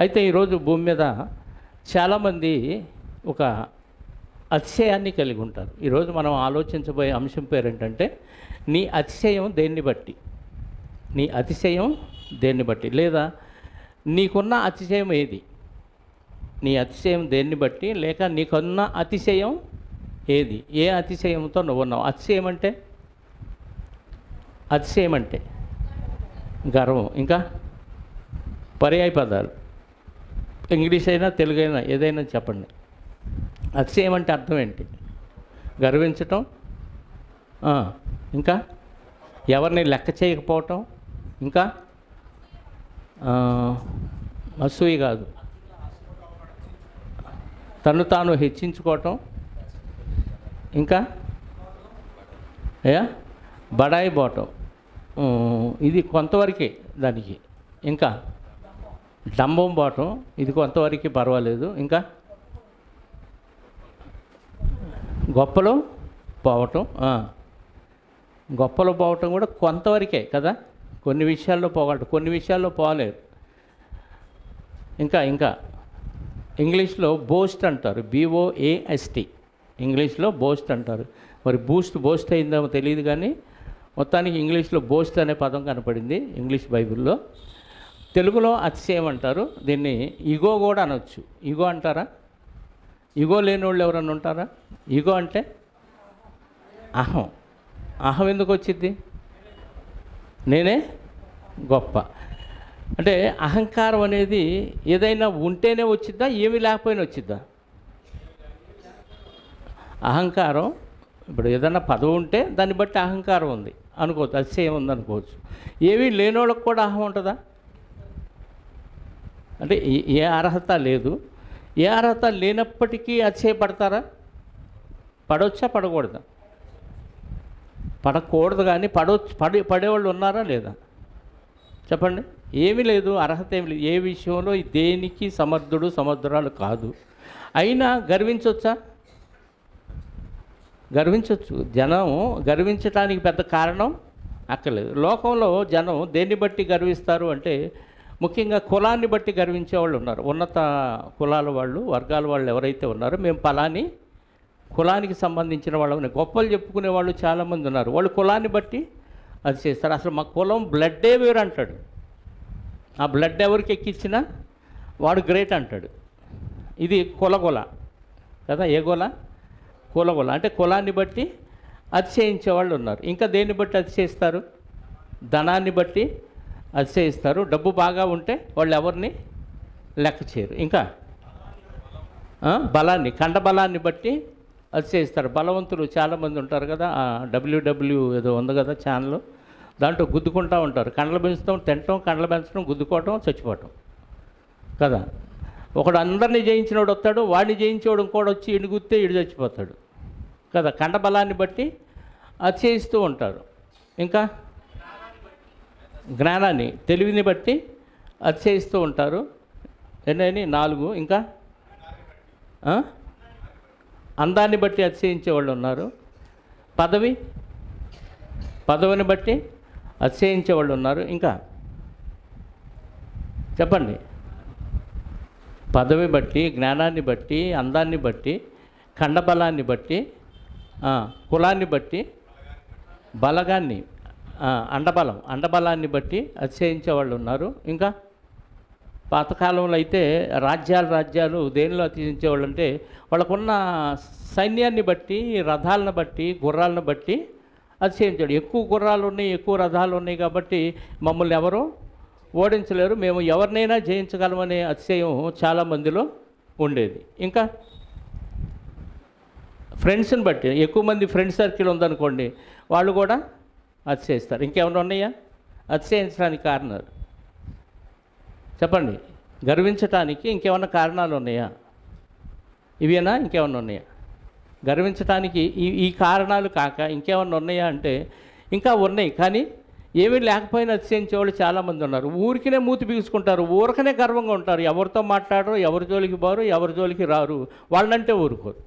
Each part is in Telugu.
అయితే ఈరోజు భూమి మీద చాలామంది ఒక అతిశయాన్ని కలిగి ఉంటారు. ఈరోజు మనం ఆలోచించబోయే అంశం పేరు ఏంటంటే, నీ అతిశయం దేన్ని బట్టి? నీ అతిశయం దేన్ని బట్టి? లేదా నీకున్న అతిశయం ఏది? నీ అతిశయం దేన్ని బట్టి? లేక నీకున్న అతిశయం ఏది? ఏ అతిశయంతో నువ్వు ఉన్నావు? అతిశయం అంటే గర్వం. ఇంకా పర్యాయ పదాలు, ఇంగ్లీష్ అయినా తెలుగు అయినా ఏదైనా చెప్పండి. అతిశయం అంటే అర్థం ఏంటి? గర్వించటం, ఇంకా ఎవరిని లెక్క చేయకపోవటం, ఇంకా అసూయ కాదు, తను తాను హెచ్చించుకోవటం, ఇంకా బడాయి పోవటం, ఇది కొంతవరకే దానికి. ఇంకా డంబం పోవటం, ఇది కొంతవరకు పర్వాలేదు. ఇంకా గొప్పలో పోవటం, గొప్పలో పోవటం కూడా కొంతవరకే కదా. కొన్ని విషయాల్లో పోగలరు, కొన్ని విషయాల్లో పోలేరు. ఇంకా ఇంగ్లీష్లో బోస్ట్ అంటారు, BOAST. ఇంగ్లీష్లో బోస్ట్ అంటారు. మరి బోస్ట్ అయిందేమో తెలియదు, కానీ మొత్తానికి ఇంగ్లీష్లో బోస్ట్ అనే పదం కనపడింది ఇంగ్లీష్ బైబిల్లో. తెలుగులో అతిశయం అంటారు, దీన్ని ఈగో కూడా అనొచ్చు. ఈగో అంటారా? ఈగో లేని వాళ్ళు ఎవరన్నా ఉంటారా? ఈగో అంటే అహం ఎందుకు వచ్చింది? నేనే గొప్ప అంటే అహంకారం అనేది ఏదైనా ఉంటేనే వచ్చిద్దా, ఏమీ లేకపోయినా వచ్చిద్దా? అహంకారం ఇప్పుడు ఏదైనా పదవి ఉంటే దాన్ని బట్టి అహంకారం ఉంది అనుకోవచ్చు, అతిశయం ఉంది అనుకోవచ్చు. ఏమీ లేనోళ్ళకి కూడా అహం ఉంటుందా? అంటే ఏ అర్హత లేదు. ఏ అర్హత లేనప్పటికీ అతిశయపడతారా? పడవచ్చా, పడకూడదా? పడకూడదు, కానీ పడేవాళ్ళు ఉన్నారా లేదా? చెప్పండి. ఏమీ లేదు, అర్హత ఏమి లేదు. ఏ విషయంలో దేనికి సమర్థురాలు కాదు. అయినా గర్వించవచ్చా? గర్వించవచ్చు. జనం గర్వించడానికి పెద్ద కారణం అక్కర్లేదు. లోకంలో జనం దేన్ని బట్టి గర్విస్తారు అంటే, ముఖ్యంగా కులాన్ని బట్టి గర్వించే వాళ్ళు ఉన్నారు. ఉన్నత కులాల వాళ్ళు, వర్గాల వాళ్ళు ఎవరైతే ఉన్నారో, మేము పలాని కులానికి సంబంధించిన వాళ్ళని గొప్పలు చెప్పుకునే వాళ్ళు చాలామంది ఉన్నారు. వాళ్ళు కులాన్ని బట్టి అది చేస్తారు. అసలు మా కులం బ్లడ్డే వేరు అంటాడు. ఆ బ్లడ్ ఎవరికి ఎక్కించినా వాడు గ్రేట్ అంటాడు. ఇది కులగొల కదా. ఏ గొల? కులగొల. అంటే కులాన్ని బట్టి అతిశయించే వాళ్ళు ఉన్నారు. ఇంకా దేన్ని బట్టి అతిశయిస్తారు? ధనాన్ని బట్టి అతిశయిస్తారు. డబ్బు బాగా ఉంటే వాళ్ళు ఎవరిని లెక్క చేయరు. ఇంకా బలాన్ని, కండబలాన్ని బట్టి అతిశయిస్తారు. బలవంతులు చాలామంది ఉంటారు కదా. WW ఏదో ఉంది కదా ఛానల్, దాంట్లో గుద్దుకుంటూ ఉంటారు. కండలు పెంచుతాం, తినటం, కండలు పెంచడం, గుద్దుకోవటం, చచ్చిపోవటం కదా. ఒకడు అందరినీ జయించినోడు వస్తాడు, వాడిని జయించేవాడు ఇంకోటి వచ్చి ఇడుగుస్తే ఇడు చచ్చిపోతాడు కదా. కండబలాన్ని బట్టి అతిశయిస్తూ ఉంటారు. ఇంకా జ్ఞానాన్ని, తెలివిని బట్టి అతిశయిస్తూ ఉంటారు. ఎన్నైనా 4. ఇంకా అందాన్ని బట్టి అతిశయించే వాళ్ళు ఉన్నారు. పదవిని బట్టి అతిశయించే వాళ్ళు ఉన్నారు. ఇంకా చెప్పండి. పదవి బట్టి, జ్ఞానాన్ని బట్టి, అందాన్ని బట్టి, కండబలాన్ని బట్టి, కులాన్ని బట్టి, బలగాన్ని, అండబలాన్ని బట్టి అతిశయించే వాళ్ళు ఉన్నారు. ఇంకా పాతకాలంలో అయితే రాజ్యాలు దేనిలో అతిశయించేవాళ్ళు అంటే, వాళ్ళకున్న సైన్యాన్ని బట్టి, రథాలను బట్టి, గుర్రాలను బట్టి అతిశయించాడు. ఎక్కువ గుర్రాలు ఉన్నాయి, ఎక్కువ రథాలు ఉన్నాయి కాబట్టి మమ్మల్ని ఎవరు ఓడించలేరు, మేము ఎవరినైనా జయించగలమనే అతిశయం చాలామందిలో ఉండేది. ఇంకా ఫ్రెండ్స్ని బట్టి, ఎక్కువ మంది ఫ్రెండ్ సర్కిల్ ఉందనుకోండి, వాళ్ళు కూడా అతిశయిస్తారు. ఇంకేమైనా ఉన్నాయా అతిశయించడానికి కారణాలు? చెప్పండి. గర్వించటానికి ఇంకేమన్నా కారణాలు ఉన్నాయా? ఇవేనా? ఇంకేమన్నా ఉన్నాయా? గర్వించటానికి ఈ కారణాలు కాక ఇంకేమన్నా ఉన్నాయా అంటే, ఇంకా ఉన్నాయి, కానీ ఏమీ లేకపోయినా అతిశయించే వాళ్ళు చాలామంది ఉన్నారు. ఊరికినే మూతి బిగుసుకుంటారు, ఊరికనే గర్వంగా ఉంటారు. ఎవరితో మాట్లాడరు, ఎవరి జోలికి పోరు, ఎవరి జోలికి రారు. వాళ్ళంటే ఊరుకోరు.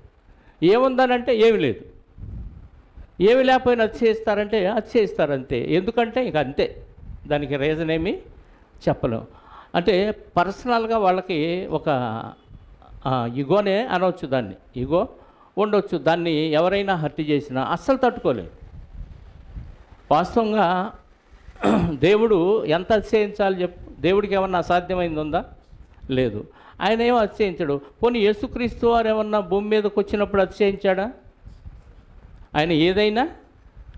ఏముందనంటే ఏమి లేదు. ఏమి లేకపోయినా అతిశయిస్తారంటే అతిశయిస్తారు అంతే. ఎందుకంటే ఇంక అంతే, దానికి రీజన్ ఏమీ చెప్పలేము. అంటే పర్సనల్గా వాళ్ళకి ఒక ఇగోనే అనవచ్చు, దాన్ని ఇగో ఉండొచ్చు. దాన్ని ఎవరైనా హత్య చేసినా అస్సలు తట్టుకోలేదు. వాస్తవంగా దేవుడు ఎంత అతిశయించాలి చెప్పు? దేవుడికి ఏమన్నా అసాధ్యమైంది ఉందా? లేదు. ఆయన ఏమో అతిశయించాడు. పోనీ యేసుక్రీస్తు వారు ఏమన్నా భూమి మీదకి వచ్చినప్పుడు అతిశయించాడా? ఆయన ఏదైనా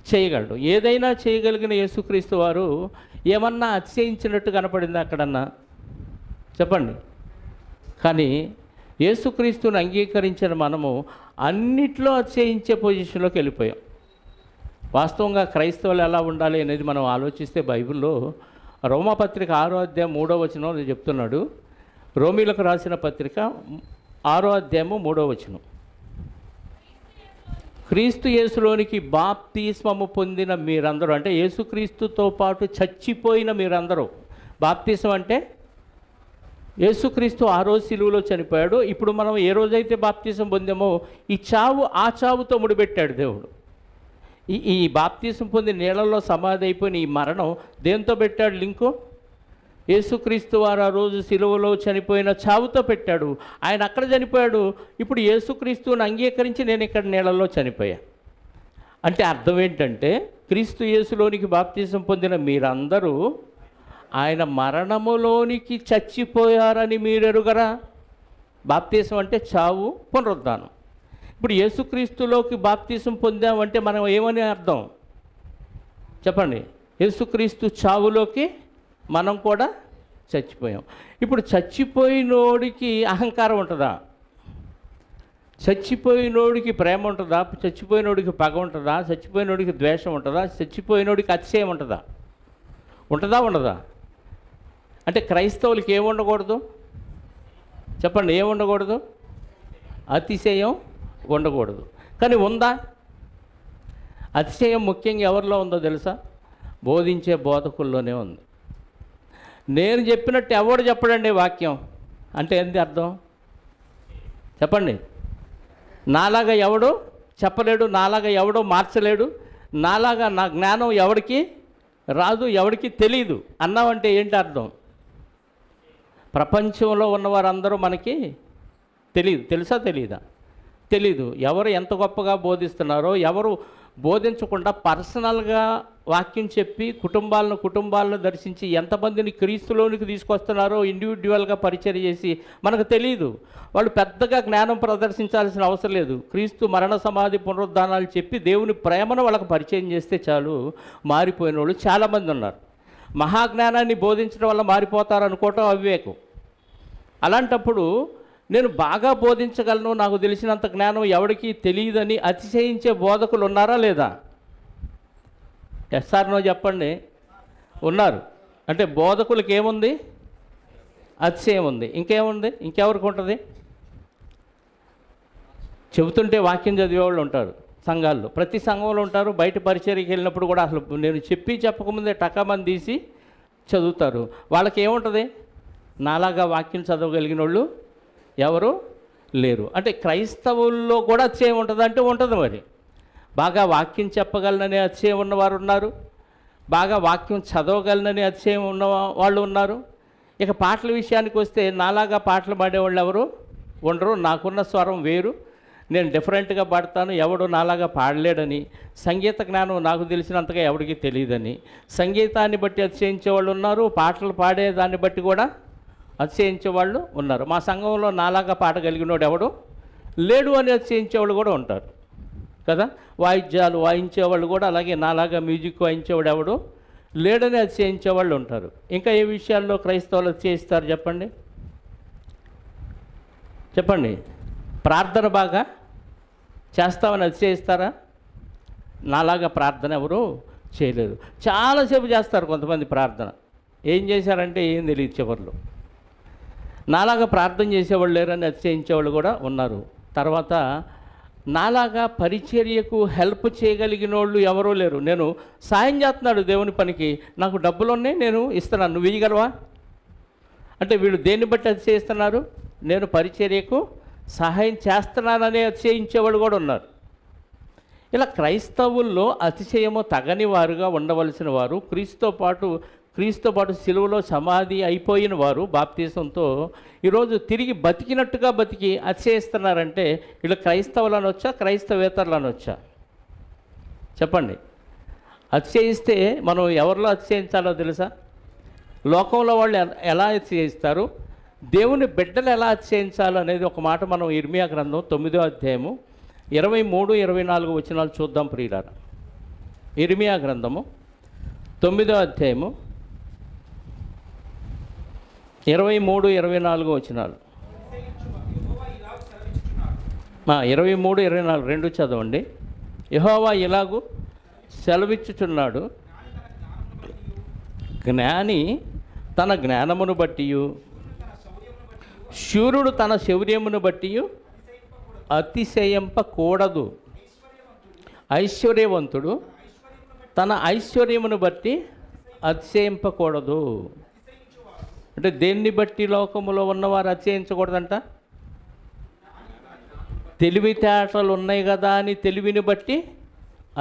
చేయగలడు. ఏదైనా చేయగలిగిన యేసుక్రీస్తు వారు ఏమన్నా అతిశయించినట్టు కనపడింది అక్కడన్నా? చెప్పండి. కానీ యేసుక్రీస్తుని అంగీకరించిన మనము అన్నిట్లో అతిశయించే పొజిషన్లోకి వెళ్ళిపోయాం. వాస్తవంగా క్రైస్తవులు ఎలా ఉండాలి అనేది మనం ఆలోచిస్తే బైబిల్లో రోమాపత్రిక 6వ అధ్యాయం 3వ వచనం చెప్తున్నాడు. రోమీలకు రాసిన పత్రిక 6వ అధ్యాయము 3వ వచనం. క్రీస్తు యేసులోనికి బాప్తిస్మము పొందిన మీరందరూ, అంటే యేసుక్రీస్తుతో పాటు చచ్చిపోయిన మీరందరూ. బాప్తిస్మం అంటే యేసుక్రీస్తు ఆ రోజు సిలువలో చనిపోయాడు. ఇప్పుడు మనం ఏ రోజైతే బాప్తిస్మం పొందామో ఈ చావు ఆ చావుతో ముడిపెట్టాడు దేవుడు. ఈ బాప్తిస్మం పొంది నీళ్ళల్లో సమాధి అయిపోయిన ఈ మరణం దేంతో పెట్టాడు లింకు? యేసుక్రీస్తు వారు ఆ రోజు సిలువలో చనిపోయిన చావుతో పెట్టాడు. ఆయన అక్కడ చనిపోయాడు. ఇప్పుడు యేసుక్రీస్తుని అంగీకరించి నేను ఇక్కడ నీళ్ళల్లో చనిపోయా అంటే అర్థం ఏంటంటే, క్రీస్తు యేసులోనికి బాప్తిస్మం పొందిన మీరందరూ ఆయన మరణములోనికి చచ్చిపోయారని మీరెరుగరా? బాప్తిస్మం అంటే చావు, పునరుద్ధానం. ఇప్పుడు యేసుక్రీస్తులోకి బాప్తిస్మం పొందామంటే మనం ఏమని అర్థం చెప్పండి? యేసుక్రీస్తు చావులోకి మనం కూడా చచ్చిపోయాం. ఇప్పుడు చచ్చిపోయినోడికి అహంకారం ఉంటుందా? చచ్చిపోయినోడికి ప్రేమ ఉంటుందా? చచ్చిపోయినోడికి పగ ఉంటుందా? చచ్చిపోయినోడికి ద్వేషం ఉంటుందా? చచ్చిపోయినోడికి అతిశయం ఉంటుందా? ఉంటుందా ఉండదా? అంటే క్రైస్తవులకి ఏముండకూడదు చెప్పండి? ఏముండకూడదు? అతిశయం ఉండకూడదు. కానీ ఉందా? అతిశయం ముఖ్యంగా ఎవరిలో ఉందో తెలుసా? బోధించే బోధకుల్లోనే ఉంది. నేను చెప్పినట్టు ఎవడు చెప్పడండి వాక్యం అంటే ఏంది అర్థం చెప్పండి? నాలాగా ఎవడు చెప్పలేడు, నాలాగా ఎవడో మార్చలేడు, నాలాగా నా జ్ఞానం ఎవడికి రాదు, ఎవడికి తెలీదు అన్నావంటే ఏంటి అర్థం? ప్రపంచంలో ఉన్నవారందరూ మనకి తెలియదు. తెలుసా తెలీదా? తెలీదు. ఎవరు ఎంత గొప్పగా బోధిస్తున్నారో, ఎవరు బోధించకుండా పర్సనల్గా వాక్యం చెప్పి కుటుంబాలను దర్శించి ఎంతమందిని క్రీస్తులోనికి తీసుకొస్తున్నారో ఇండివిజువల్గా పరిచయం చేసి మనకు తెలియదు. వాళ్ళు పెద్దగా జ్ఞానం ప్రదర్శించాల్సిన అవసరం లేదు. క్రీస్తు మరణ సమాధి పునరుద్ధానాలు చెప్పి దేవుని ప్రేమను వాళ్ళకు పరిచయం చేస్తే చాలు మారిపోయిన వాళ్ళు చాలామంది ఉన్నారు. మహాజ్ఞానాన్ని బోధించడం వల్ల మారిపోతారు అనుకోవటం అవివేకం. అలాంటప్పుడు నేను బాగా బోధించగలను, నాకు తెలిసినంత జ్ఞానం ఎవరికి తెలియదని అతిశయించే బోధకులు ఉన్నారా లేదా? ఎస్ఆర్నో చెప్పండి. ఉన్నారు. అంటే బోధకులకి ఏముంది? అతిశయం ఉంది. ఇంకేముంది? ఇంకెవరికి ఉంటుంది? చెబుతుంటే వాక్యం చదివేవాళ్ళు ఉంటారు సంఘాల్లో, ప్రతి సంఘంలో ఉంటారు. బయట పరిచర్యకి వెళ్ళినప్పుడు కూడా అసలు నేను చెప్పకముందే టకామని తీసి చదువుతారు. వాళ్ళకి ఏముంటుంది? నాలాగా వాక్యం చదవగలిగిన వాళ్ళు ఎవరు లేరు. అంటే క్రైస్తవుల్లో కూడా అతిశయం ఉంటుంది అంటే ఉంటుంది. మరి బాగా వాక్యం చెప్పగలనని అతిశయం ఉన్నవారు ఉన్నారు, బాగా వాక్యం చదవగలనని అతిశయం ఉన్న వాళ్ళు ఉన్నారు. ఇక పాటల విషయానికి వస్తే నాలాగా పాటలు పాడేవాళ్ళు ఎవరు ఉండరు. నాకున్న స్వరం వేరు, నేను డిఫరెంట్గా పాడతాను, ఎవడు నాలాగా పాడలేడని. సంగీత జ్ఞానం నాకు తెలిసినంతగా ఎవరికి తెలియదని సంగీతాన్ని బట్టి అతిశయించే వాళ్ళు ఉన్నారు, పాటలు పాడేదాన్ని బట్టి కూడా అతిశయించే వాళ్ళు ఉన్నారు. మా సంఘంలో నాలాగా పాట కలిగినోడు ఎవడు లేడు అని అతిశయించేవాళ్ళు కూడా ఉంటారు కదా. వాయిద్యాలు వాయించేవాళ్ళు కూడా అలాగే నాలాగా మ్యూజిక్ వాయించేవాడు ఎవడు లేడని అతిశయించేవాళ్ళు ఉంటారు. ఇంకా ఏ విషయాల్లో క్రైస్తవులు అతిశయిస్తారు చెప్పండి? చెప్పండి. ప్రార్థన బాగా చేస్తామని అతిశయిస్తారా? నాలాగా ప్రార్థన ఎవరు చేయలేరు. చాలాసేపు చేస్తారు కొంతమంది ప్రార్థన. ఏం చేశారంటే ఏం తెలియదు చివరిలో. నాలాగా ప్రార్థన చేసేవాళ్ళు లేరని అతిశయించేవాళ్ళు కూడా ఉన్నారు. తర్వాత నాలాగా పరిచర్యకు హెల్ప్ చేయగలిగిన వాళ్ళు ఎవరూ లేరు. నేను సాయం చేస్తున్నాడు దేవుని పనికి, నాకు డబ్బులు ఉన్నాయి, నేను ఇస్తున్నాను, నువ్వు ఇయ్యగలవా అంటే వీళ్ళు దేన్ని బట్టి అతిశయిస్తున్నారు? నేను పరిచర్యకు సహాయం చేస్తున్నానని అతిశయించేవాళ్ళు కూడా ఉన్నారు. ఇలా క్రైస్తవుల్లో అతిశయము తగని వారుగా ఉండవలసిన వారు, క్రీస్తుతో పాటు క్రీస్తుతో పాటు సిలువలో సమాధి అయిపోయిన వారు బాప్తీసంతో ఈరోజు తిరిగి బతికినట్టుగా బతికి అతిశయిస్తున్నారంటే వీళ్ళు క్రైస్తవులు అనొచ్చా, క్రైస్తవేతరులు అనొచ్చా? చెప్పండి. అతిశయిస్తే మనం ఎవరిలో అతిశయించాలో తెలుసా? లోకంలో వాళ్ళు ఎలా అతిశయిస్తారు, దేవుని బిడ్డలు ఎలా అతిశయించాలో అనేది ఒక మాట మనం ఇర్మియా గ్రంథం 9వ అధ్యాయము 23, 24 వచనాలు చూద్దాం ప్రియులారా. ఇర్మియా గ్రంథము 9వ అధ్యాయము 23, 24 వచనాలు. 23, 24 రెండు చదవండి. యెహోవా ఇలాగు సెలవిచ్చుచున్నాడు, జ్ఞాని తన జ్ఞానమును బట్టియు శూరుడు తన శౌర్యమును బట్టియు అతిశయింపకూడదు. ఐశ్వర్యవంతుడు తన ఐశ్వర్యమును బట్టి అతిశయింపకూడదు. అంటే దేన్ని బట్టి లోకములో ఉన్నవారు అతిశయించకూడదంట? తెలివితేటలు ఉన్నాయి కదా అని తెలివిని బట్టి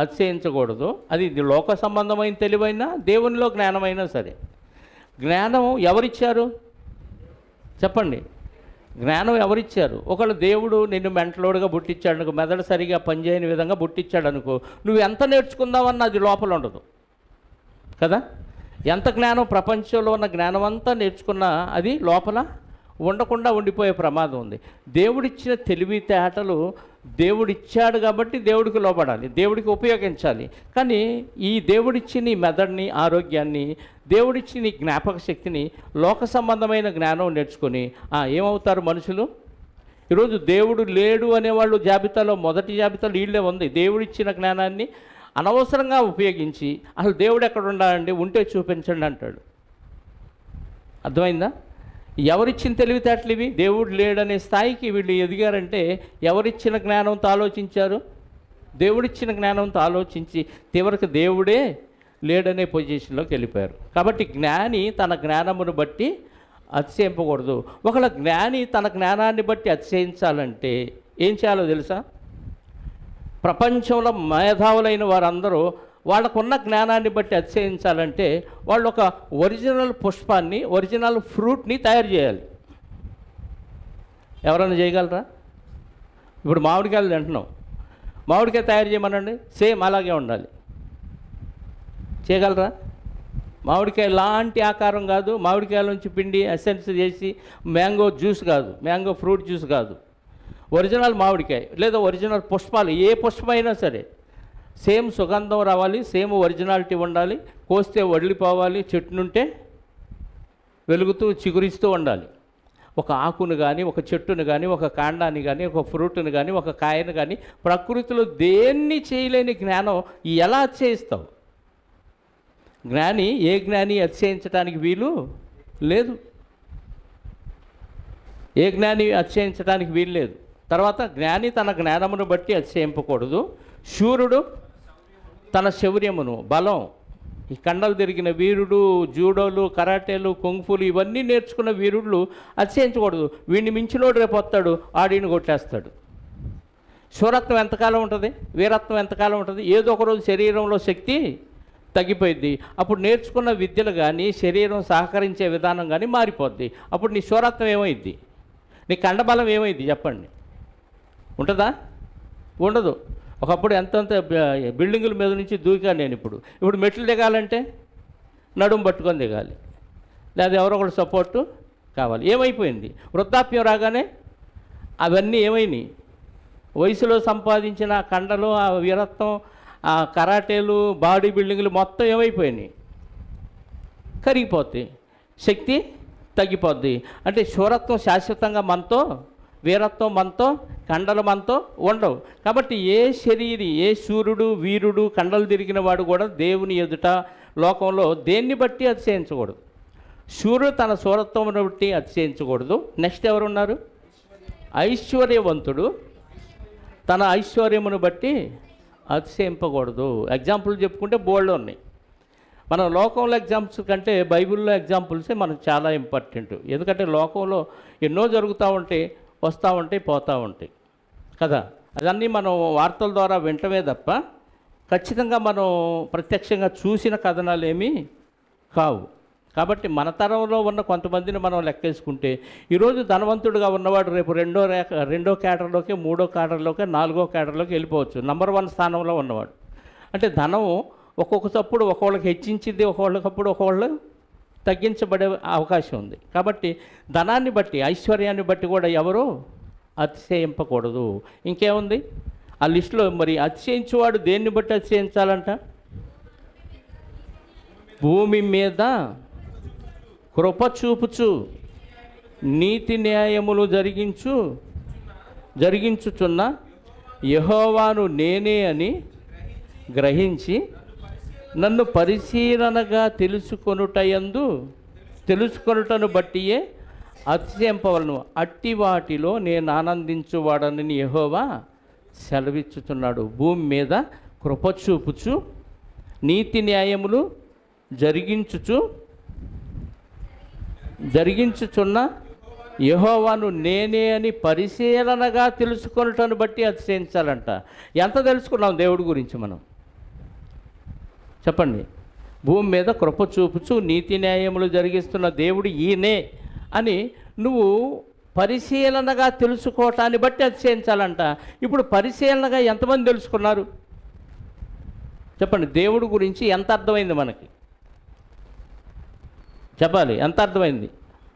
అతిశయించకూడదు. అది లోక సంబంధమైన తెలివైనా దేవునిలో జ్ఞానమైనా సరే. జ్ఞానం ఎవరిచ్చారు చెప్పండి? జ్ఞానం ఎవరిచ్చారు? ఒకళ్ళు దేవుడు నిన్ను మెంటలోడుగా పుట్టించాడు అనుకో, మెదడు సరిగా పనిచేయని విధంగా పుట్టించాడు అనుకో, నువ్వు ఎంత నేర్చుకుందావన్నా అది లోపల ఉండదు కదా. ఎంత జ్ఞానం, ప్రపంచంలో ఉన్న జ్ఞానం అంతా నేర్చుకున్నా అది లోపల ఉండకుండా ఉండిపోయే ప్రమాదం ఉంది. దేవుడిచ్చిన తెలివితేటలు దేవుడిచ్చాడు కాబట్టి దేవుడికి లోబడాలి, దేవుడికి ఉపయోగించాలి. కానీ ఈ దేవుడిచ్చిన నీ మెదడుని, ఆరోగ్యాన్ని, దేవుడిచ్చిన నీ జ్ఞాపక శక్తిని లోక సంబంధమైన జ్ఞానం నేర్చుకొని ఏమవుతారు మనుషులు? ఈరోజు దేవుడు లేడు అనేవాళ్ళు జాబితాలో మొదటి జాబితాలో వీళ్ళే ఉంది. దేవుడిచ్చిన జ్ఞానాన్ని అనవసరంగా ఉపయోగించి అసలు దేవుడు ఎక్కడ ఉండాలండి, ఉంటే చూపించండి అంటాడు. అర్థమైందా? ఎవరిచ్చిన తెలివితేటలు ఇవి? దేవుడు లేడనే స్థాయికి వీళ్ళు ఎదిగారంటే ఎవరిచ్చిన జ్ఞానంతో ఆలోచించారు? దేవుడిచ్చిన జ్ఞానంతో ఆలోచించి చివరికి దేవుడే లేడనే పొజిషన్లోకి వెళ్ళిపోయారు. కాబట్టి జ్ఞాని తన జ్ఞానమును బట్టి అతిశయింపకూడదు. ఒకవేళ జ్ఞాని తన జ్ఞానాన్ని బట్టి అతిశయించాలంటే ఏం చేయాలో తెలుసా? ప్రపంచంలో మేధావులైన వారందరూ వాళ్ళకున్న జ్ఞానాన్ని బట్టి అతిశయించాలంటే వాళ్ళు ఒక ఒరిజినల్ పుష్పాన్ని, ఒరిజినల్ ఫ్రూట్ని తయారు చేయాలి. ఎవరైనా చేయగలరా? ఇప్పుడు మామిడికాయలు తింటున్నాం, మామిడికాయ తయారు చేయమనండి, సేమ్ అలాగే ఉండాలి. చేయగలరా? మామిడికాయ లాంటి ఆకారం కాదు, మామిడికాయల నుంచి పిండి ఎసెన్స్ చేసి మ్యాంగో జ్యూస్ కాదు, మ్యాంగో ఫ్రూట్ జ్యూస్ కాదు, ఒరిజినల్ మామిడికాయ లేదా ఒరిజినల్ పుష్పాలు ఏ పుష్పమైనా సరే సేమ్ సుగంధం రావాలి, సేమ్ ఒరిజినాలిటీ ఉండాలి, కోస్తే వడిలిపోవాలి, చెట్టునుంటే వెలుగుతూ చిగురిస్తూ ఉండాలి. ఒక ఆకును కానీ, ఒక చెట్టును కానీ, ఒక కాండాన్ని కానీ, ఒక ఫ్రూట్ను కానీ, ఒక కాయను కానీ ప్రకృతిలో దేన్ని చేయలేని జ్ఞానం ఎలా అతిశయిస్తావు? జ్ఞాని ఏ జ్ఞాని అతిశయించడానికి వీలు లేదు. ఏ జ్ఞాని అతిశయించడానికి వీలు లేదు. తర్వాత జ్ఞాని తన జ్ఞానమును బట్టి అతిశయింపకూడదు. శూరుడు తన శౌర్యమును, బలం, ఈ కండలు తిరిగిన వీరుడు, జూడోలు, కరాటేలు, కుంగ్ఫులు ఇవన్నీ నేర్చుకున్న వీరుడు అతిశయించకూడదు. వీడిని మించినోడు రేపు వస్తాడు, ఆడిని కొట్టేస్తాడు. శూరత్వం ఎంతకాలం ఉంటుంది? వీరత్వం ఎంతకాలం ఉంటుంది? ఏదో ఒకరోజు శరీరంలో శక్తి తగ్గిపోయింది. అప్పుడు నేర్చుకున్న విద్యలు కానీ, శరీరం సహకరించే విధానం కానీ మారిపోద్ది. అప్పుడు నీ శూరత్వం ఏమైద్ది? నీ కండబలం ఏమైద్ది చెప్పండి? ఉంటుందా? ఉండదు. ఒకప్పుడు ఎంతంత బిల్డింగుల మీద నుంచి దూకాను నేను. ఇప్పుడు మెట్లు దిగాలంటే నడుము పట్టుకొని దిగాలి, లేదా ఎవరో ఒకరు సపోర్టు కావాలి. ఏమైపోయింది? వృద్ధాప్యం రాగానే అవన్నీ ఏమైనాయి? వయసులో సంపాదించిన కండలు, ఆ వీరత్వం, ఆ కరాటేలు, బాడీ బిల్డింగ్లు మొత్తం ఏమైపోయినాయి? కరిగిపోతాయి, శక్తి తగ్గిపోద్ది. అంటే శూరత్వం శాశ్వతంగా మనతో, వీరత్వం మనతో, కండలు మనతో ఉండవు. కాబట్టి ఏ శరీరి, ఏ సూర్యుడు, వీరుడు, కండలు తిరిగిన వాడు కూడా దేవుని ఎదుట లోకంలో దేన్ని బట్టి అతిశయించకూడదు. సూర్యుడు తన శూరత్వమును బట్టి అతిశయించకూడదు. నెక్స్ట్ ఎవరున్నారు? ఐశ్వర్యవంతుడు తన ఐశ్వర్యమును బట్టి అతిశయింపకూడదు. ఎగ్జాంపుల్ చెప్పుకుంటే బోల్డ్ ఉన్నాయి. మన లోకంలో ఎగ్జాంపుల్స్ కంటే బైబిల్లో ఎగ్జాంపుల్సే మనకు చాలా ఇంపార్టెంట్. ఎందుకంటే లోకంలో ఎన్నో జరుగుతూ ఉంటాయి, వస్తూ ఉంటాయి, పోతూ ఉంటాయి కదా. అదన్నీ మనం వార్తల ద్వారా వింటమే తప్ప ఖచ్చితంగా మనం ప్రత్యక్షంగా చూసిన కథనాలు ఏమీ కావు. కాబట్టి మన తరంలో ఉన్న కొంతమందిని మనం లెక్కేసుకుంటే ఈరోజు ధనవంతుడిగా ఉన్నవాడు రేపు రెండో క్యాడర్లోకి, మూడో క్యాడర్లోకి, నాలుగో క్యాడర్లోకి వెళ్ళిపోవచ్చు. నంబర్ 1 స్థానంలో ఉన్నవాడు. అంటే ధనం ఒక్కొక్కప్పుడు ఒకళ్ళకి హెచ్చించింది, ఒకళ్ళు తగ్గించబడే అవకాశం ఉంది. కాబట్టి ధనాన్ని బట్టి, ఐశ్వర్యాన్ని బట్టి కూడా ఎవరు అతిశయింపకూడదు. ఇంకేముంది ఆ లిస్టులో? మరి అతిశయించేవాడు దేన్ని బట్టి అతిశయించాలంట? భూమి మీద కృప చూపుచు నీతి న్యాయములు జరిగించుచున్న యెహోవాను నేనే అని గ్రహించి నన్ను పరిశీలనగా తెలుసుకొనుటను బట్టియే అతిశయింపవలను. అట్టి వాటిలో నేను ఆనందించువాడని యెహోవా సెలవిచ్చుచున్నాడు. భూమి మీద కృప చూపుచు నీతి న్యాయములు జరిగించుచున్న యెహోవాను నేనే అని పరిశీలనగా తెలుసుకొనుటను బట్టి అతిశయించాలంట. ఎంత తెలుసుకున్నాం దేవుడి గురించి మనం? చెప్పండి. భూమి మీద కృప చూపుచు నీతి న్యాయములు జరిగిస్తున్న దేవుడు ఈయనే అని నువ్వు పరిశీలనగా తెలుసుకోవటాన్ని బట్టి అతిశయించాలంట. ఇప్పుడు పరిశీలనగా ఎంతమంది తెలుసుకున్నారు చెప్పండి? దేవుడి గురించి ఎంత అర్థమైంది మనకి? చెప్పాలి. ఎంత అర్థమైంది?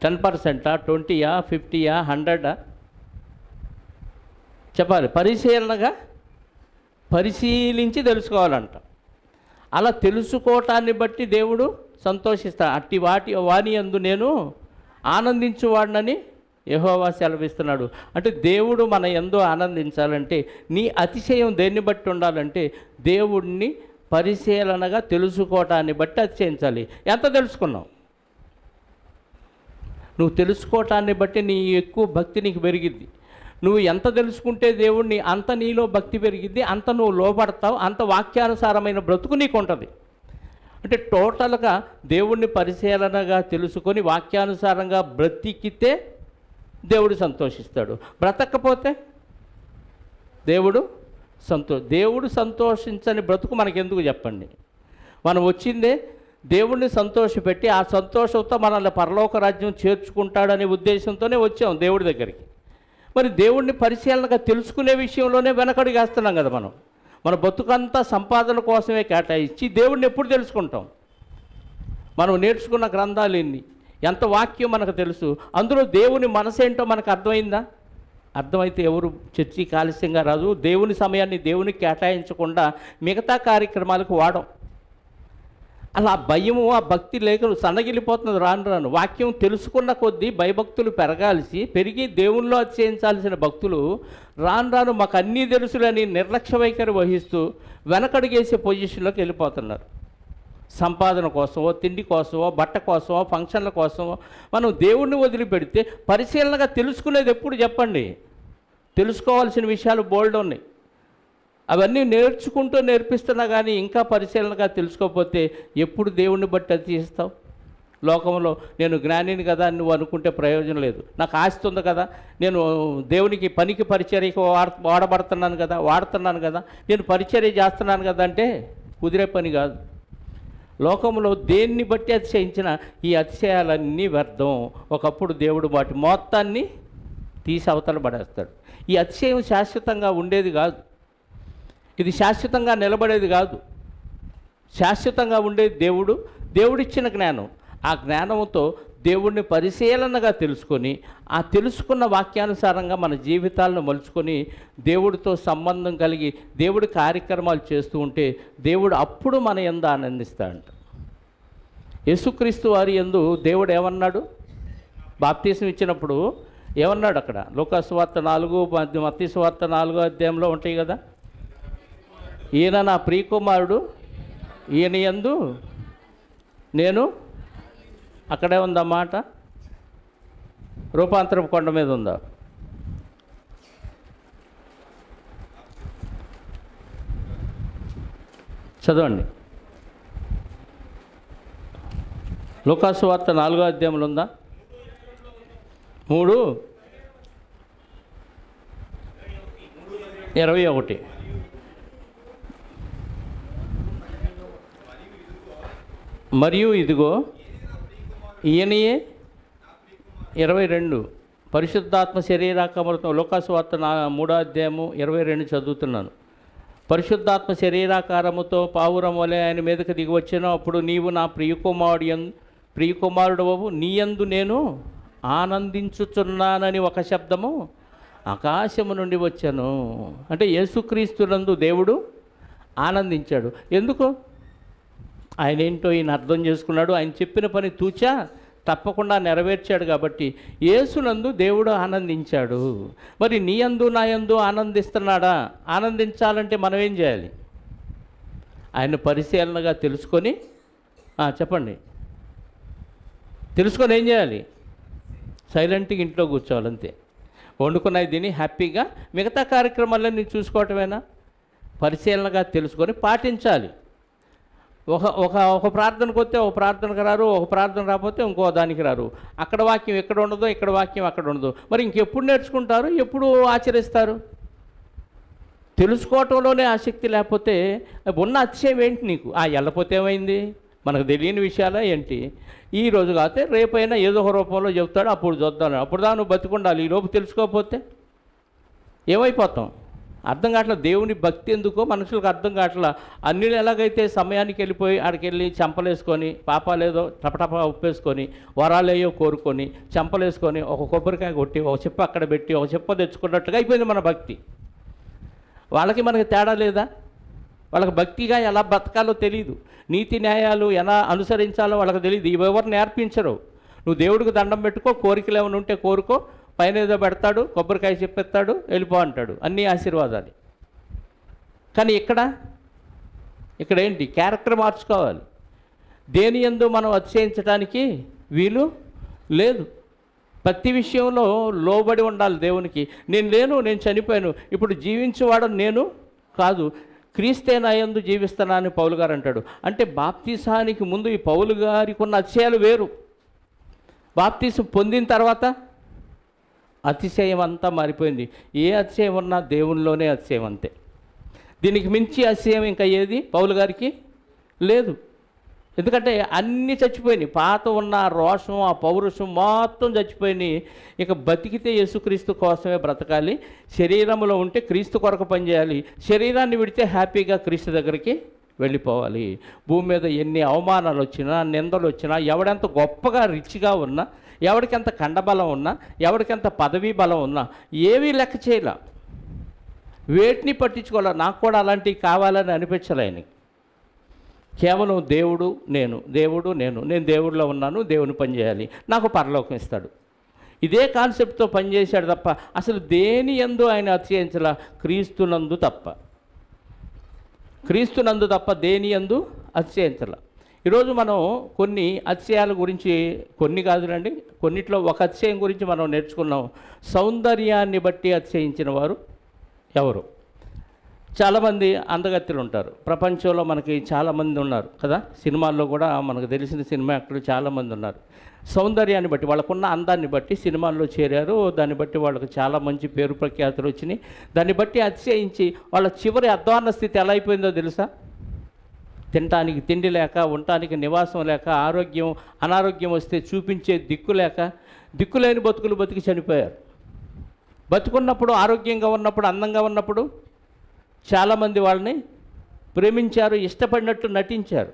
10%, 20, 50, 100? చెప్పాలి. పరిశీలించి తెలుసుకోవాలంట. అలా తెలుసుకోవటాన్ని బట్టి దేవుడు సంతోషిస్తాడు. అట్టి వాని యందు నేను ఆనందించువాడినని యెహోవా సెలవిస్తున్నాడు. అంటే దేవుడు మన యందు ఆనందించాలంటే నీ అతిశయం దేన్ని బట్టి ఉండాలంటే దేవుడిని పరిశీలనగా తెలుసుకోవటాన్ని బట్టి అతిశయించాలి. ఎంత తెలుసుకున్నావు? నువ్వు తెలుసుకోవటాన్ని బట్టి నీ ఎక్కువ భక్తి నీకు పెరిగిద్ది. నువ్వు ఎంత తెలుసుకుంటే దేవుడిని అంత నీలో భక్తి పెరిగిద్ది, అంత నువ్వు లోపడతావు, అంత వాక్యానుసారమైన బ్రతుకు నీకు ఉంటుంది. అంటే టోటల్గా దేవుడిని పరిశీలనగా తెలుసుకొని వాక్యానుసారంగా బ్రతికితే దేవుడు సంతోషిస్తాడు. బ్రతకపోతే దేవుడు సంతోషించని బ్రతుకు మనకెందుకు చెప్పండి? మనం వచ్చిందే దేవుణ్ణి సంతోషపెట్టి ఆ సంతోషంతో మనల్ని పరలోక రాజ్యం చేర్చుకుంటాడనే ఉద్దేశంతోనే వచ్చాం దేవుడి దగ్గరికి. మరి దేవుణ్ణి పరిశీలనగా తెలుసుకునే విషయంలోనే వెనకడుగేస్తున్నాం కదా మనం. మన బతుకంతా సంపాదన కోసమే కేటాయించి దేవుడిని ఎప్పుడు తెలుసుకుంటాం? మనం నేర్చుకున్న గ్రంథాలు ఎన్ని, ఎంత వాక్యం మనకు తెలుసు, అందులో దేవుని మనసేంటో మనకు అర్థమైందా? అర్థమైతే ఎవరు చర్చికి ఆలస్యంగా రాదు. దేవుని సమయాన్ని దేవునికి కేటాయించకుండా మిగతా కార్యక్రమాలకు వాడం. అలా భయము, ఆ భక్తి లేక సన్నగిలిపోతున్నది రాను. వాక్యం తెలుసుకున్న కొద్దీ భయభక్తులు పెరిగి దేవునిలో అతిశయించాల్సిన భక్తులు రాను మాకు అన్నీ తెలుసులని నిర్లక్ష్య వైఖరి వహిస్తూ వెనకడుగేసే పొజిషన్లోకి వెళ్ళిపోతున్నారు. సంపాదన కోసమో, తిండి కోసమో, బట్ట కోసమో, ఫంక్షన్ల కోసమో మనం దేవుణ్ణి వదిలిపెడితే పరిశీలనగా తెలుసుకునేది ఎప్పుడు చెప్పండి? తెలుసుకోవాల్సిన విషయాలు బోల్డ్ ఉన్నాయి. అవన్నీ నేర్పిస్తున్నా కానీ ఇంకా పరిశీలనగా తెలుసుకోకపోతే ఎప్పుడు దేవుణ్ణి బట్టి అతిశయిస్తావు? లోకంలో నేను జ్ఞానిని కదా నువ్వు అనుకుంటే ప్రయోజనం లేదు. నాకు ఆస్తి ఉంది కదా, నేను దేవునికి పనికి పరిచర్యకు వాడుతున్నాను కదా, నేను పరిచర్య చేస్తున్నాను కదా అంటే కుదిరే పని కాదు. లోకంలో దేన్ని బట్టి అతిశయించిన ఈ అతిశయాలన్నీ వ్యర్థం. ఒకప్పుడు దేవుడు వాటి మొత్తాన్ని తీసి అవతల పడేస్తాడు. ఈ అతిశయం శాశ్వతంగా ఉండేది కాదు. ఇది శాశ్వతంగా నిలబడేది కాదు. శాశ్వతంగా ఉండేది దేవుడిచ్చిన జ్ఞానం. ఆ జ్ఞానంతో దేవుడిని పరిశీలనగా తెలుసుకొని ఆ తెలుసుకున్న వాక్యానుసారంగా మన జీవితాలను మలుచుకొని దేవుడితో సంబంధం కలిగి దేవుడి కార్యక్రమాలు చేస్తూ ఉంటే దేవుడు అప్పుడు మన యందు ఆనందిస్తాడంట. యేసుక్రీస్తు వారి యందు దేవుడు ఏమన్నాడు? బాప్తీసం ఇచ్చినప్పుడు ఏమన్నాడు? అక్కడ లూకాసు వార్త 4, మత్తయి వార్త 4వ అధ్యాయంలో ఉంటాయి కదా, ఈయన నా ప్రియకుమారుడు, ఈయన యందు నేను, అక్కడే ఉందా మాట, రూపాంతరపు కొండ మీద ఉందా? చదవండి. లూకాసు వార్త 4వ అధ్యాయంలో ఉందా? 3:21. మరియు ఇదిగో ఈయనయే 22 పరిశుద్ధాత్మ శరీరాకారముతో లోకాసువార్త 3వ అధ్యాయము 22 చదువుతున్నాను. పరిశుద్ధాత్మ శరీరాకారముతో పావురం వలె ఆయన మీదకి దిగి వచ్చాను. అప్పుడు నీవు నా ప్రియకుమారుడవు, నీయందు నేను ఆనందించుచున్నానని ఒక శబ్దము ఆకాశము నుండి వచ్చాను. అంటే యేసుక్రీస్తునందు దేవుడు ఆనందించాడు. ఎందుకు? ఆయన ఏంటో ఈయన అర్థం చేసుకున్నాడు. ఆయన చెప్పిన పని తూచా తప్పకుండా నెరవేర్చాడు కాబట్టి యేసునందు దేవుడు ఆనందించాడు. మరి నీ యందు నా యందు ఆనందిస్తున్నాడా? ఆనందించాలంటే మనం ఏం చేయాలి? ఆయన పరిశీలనగా తెలుసుకొని చెప్పండి, తెలుసుకొని ఏం చేయాలి? సైలెంట్గా ఇంట్లో కూర్చోవాలి, అంతే. వండుకున్నది తిని హ్యాపీగా మిగతా కార్యక్రమాల్లో నేను చూసుకోవటమేనా? పరిశీలనగా తెలుసుకొని పాటించాలి. ఒక ప్రార్థనకు వస్తే ఒక ప్రార్థనకు రారు, ఒక ప్రార్థన రాకపోతే ఇంకో దానికి రారు. అక్కడ వాక్యం ఎక్కడ ఉండదో, ఇక్కడ వాక్యం అక్కడ ఉండదు. మరి ఇంకెప్పుడు నేర్చుకుంటారు? ఎప్పుడు ఆచరిస్తారు? తెలుసుకోవటంలోనే ఆసక్తి లేకపోతే ఉన్న అతిశయం ఏంటి నీకు? వెళ్ళపోతే ఏమైంది? మనకు తెలియని విషయాలా ఏంటి? ఈ రోజు కాకపోతే రేపైనా ఏదో ఒక రూపంలో చెప్తాడు, అప్పుడు చూద్దాను. అప్పుడు దా నువ్వు బతికుండాలి. ఈలోపు తెలుసుకోకపోతే ఏమైపోతాం? అర్థం కావట్లేదు. దేవుని భక్తి ఎందుకో మనుషులకు అర్థం కావట్లా. అన్ని ఎలాగైతే సమయానికి వెళ్ళిపోయి ఆడికి వెళ్ళి చెంపలేసుకొని, పాపాలేదో టపటపా ఉప్పేసుకొని, వరాలేయో కోరుకొని, చెంపలేసుకొని, ఒక కొబ్బరికాయ కొట్టి, ఒక చెప్ప అక్కడ పెట్టి, ఒక చెప్ప తెచ్చుకున్నట్టుగా అయిపోయింది మన భక్తి. వాళ్ళకి మనకి తేడా లేదా? వాళ్ళకి భక్తిగా ఎలా బతకాలో తెలియదు, నీతి న్యాయాలు ఎలా అనుసరించాలో వాళ్ళకి తెలియదు. ఇవి ఎవరు నేర్పించరు. నువ్వు దేవుడికి దండం పెట్టుకో, కోరికలు ఏమైనా ఉంటే కోరుకో, పైన ఏదో పెడతాడు, కొబ్బరికాయ చెప్పేస్తాడు, వెళ్ళిపో అంటాడు, అన్నీ ఆశీర్వాదాలు. కానీ ఇక్కడ ఏంటి? క్యారెక్టర్ మార్చుకోవాలి. దేని యందు మనం అతిశయించడానికి వీలు లేదు. ప్రతి విషయంలో లోబడి ఉండాలి దేవునికి. నేను లేను, నేను చనిపోయాను, ఇప్పుడు జీవించేవాడు నేను కాదు, క్రీస్తే నా యందు జీవిస్తానని పౌలు గారు అంటాడు. అంటే బాప్తీసానికి ముందు ఈ పౌలు గారికి ఉన్న అతిశయాలు వేరు. బాప్తీసం పొందిన తర్వాత అతిశయం అంతా మారిపోయింది. ఏ అతిశయం ఉన్నా దేవునిలోనే అతిశయం, అంతే. దీనికి మించి అతిశయం ఇంకా ఏది పౌలు గారికి లేదు. ఎందుకంటే అన్నీ చచ్చిపోయినాయి. పాత ఉన్న రోషం, ఆ పౌరుషం మొత్తం చచ్చిపోయినాయి. ఇక బతికితే యేసుక్రీస్తు కోసమే బ్రతకాలి. శరీరంలో ఉంటే క్రీస్తు కొరకు పనిచేయాలి. శరీరాన్ని విడితే హ్యాపీగా క్రీస్తు దగ్గరికి వెళ్ళిపోవాలి. భూమి మీద ఎన్ని అవమానాలు వచ్చినా, నిందలు వచ్చినా, ఎవడెంత గొప్పగా రిచ్గా ఉన్నా, ఎవరికెంత కండబలం ఉన్నా, ఎవరికెంత పదవీ బలం ఉన్నా ఏవీ లెక్క చేయలే. వేటిని పట్టించుకోవాలి. నాకు కూడా అలాంటివి కావాలని అనిపించాలి ఆయనకి. కేవలం దేవుడు నేను నేను దేవుడిలో ఉన్నాను, దేవుని పని చేయాలి, నాకు పరలోకం ఇస్తాడు. ఇదే కాన్సెప్ట్తో పనిచేశాడు తప్ప అసలు దేని యందు ఆయన అతిశయించలా. క్రీస్తునందు తప్ప దేని యందు అతిశయించలా. ఈరోజు మనం కొన్ని అతిశయాల గురించి, కొన్ని కాదులండి, కొన్నిట్లో ఒక అతిశయం గురించి మనం నేర్చుకున్నాం. సౌందర్యాన్ని బట్టి అతిశయించిన వారు ఎవరు? చాలామంది అందగత్తెలు ఉంటారు ప్రపంచంలో. మనకి చాలామంది ఉన్నారు కదా, సినిమాల్లో కూడా మనకు తెలిసిన సినిమా యాక్టర్లు చాలామంది ఉన్నారు. సౌందర్యాన్ని బట్టి, వాళ్ళకున్న అందాన్ని బట్టి సినిమాల్లో చేరారు. దాన్ని బట్టి వాళ్ళకి చాలా మంచి పేరు ప్రఖ్యాతులు వచ్చినాయి. దాన్ని బట్టి అతిశయించి వాళ్ళ చివరి అధ్వాన్న స్థితి ఎలా అయిపోయిందో తెలుసా? తినటానికి తిండి లేక, ఉండటానికి నివాసం లేక, అనారోగ్యం వస్తే చూపించే దిక్కులేని బతుకులు బతికి చనిపోయారు. బతుకున్నప్పుడు, ఆరోగ్యంగా ఉన్నప్పుడు, అందంగా ఉన్నప్పుడు చాలామంది వాళ్ళని ప్రేమించారు, ఇష్టపడినట్టు నటించారు.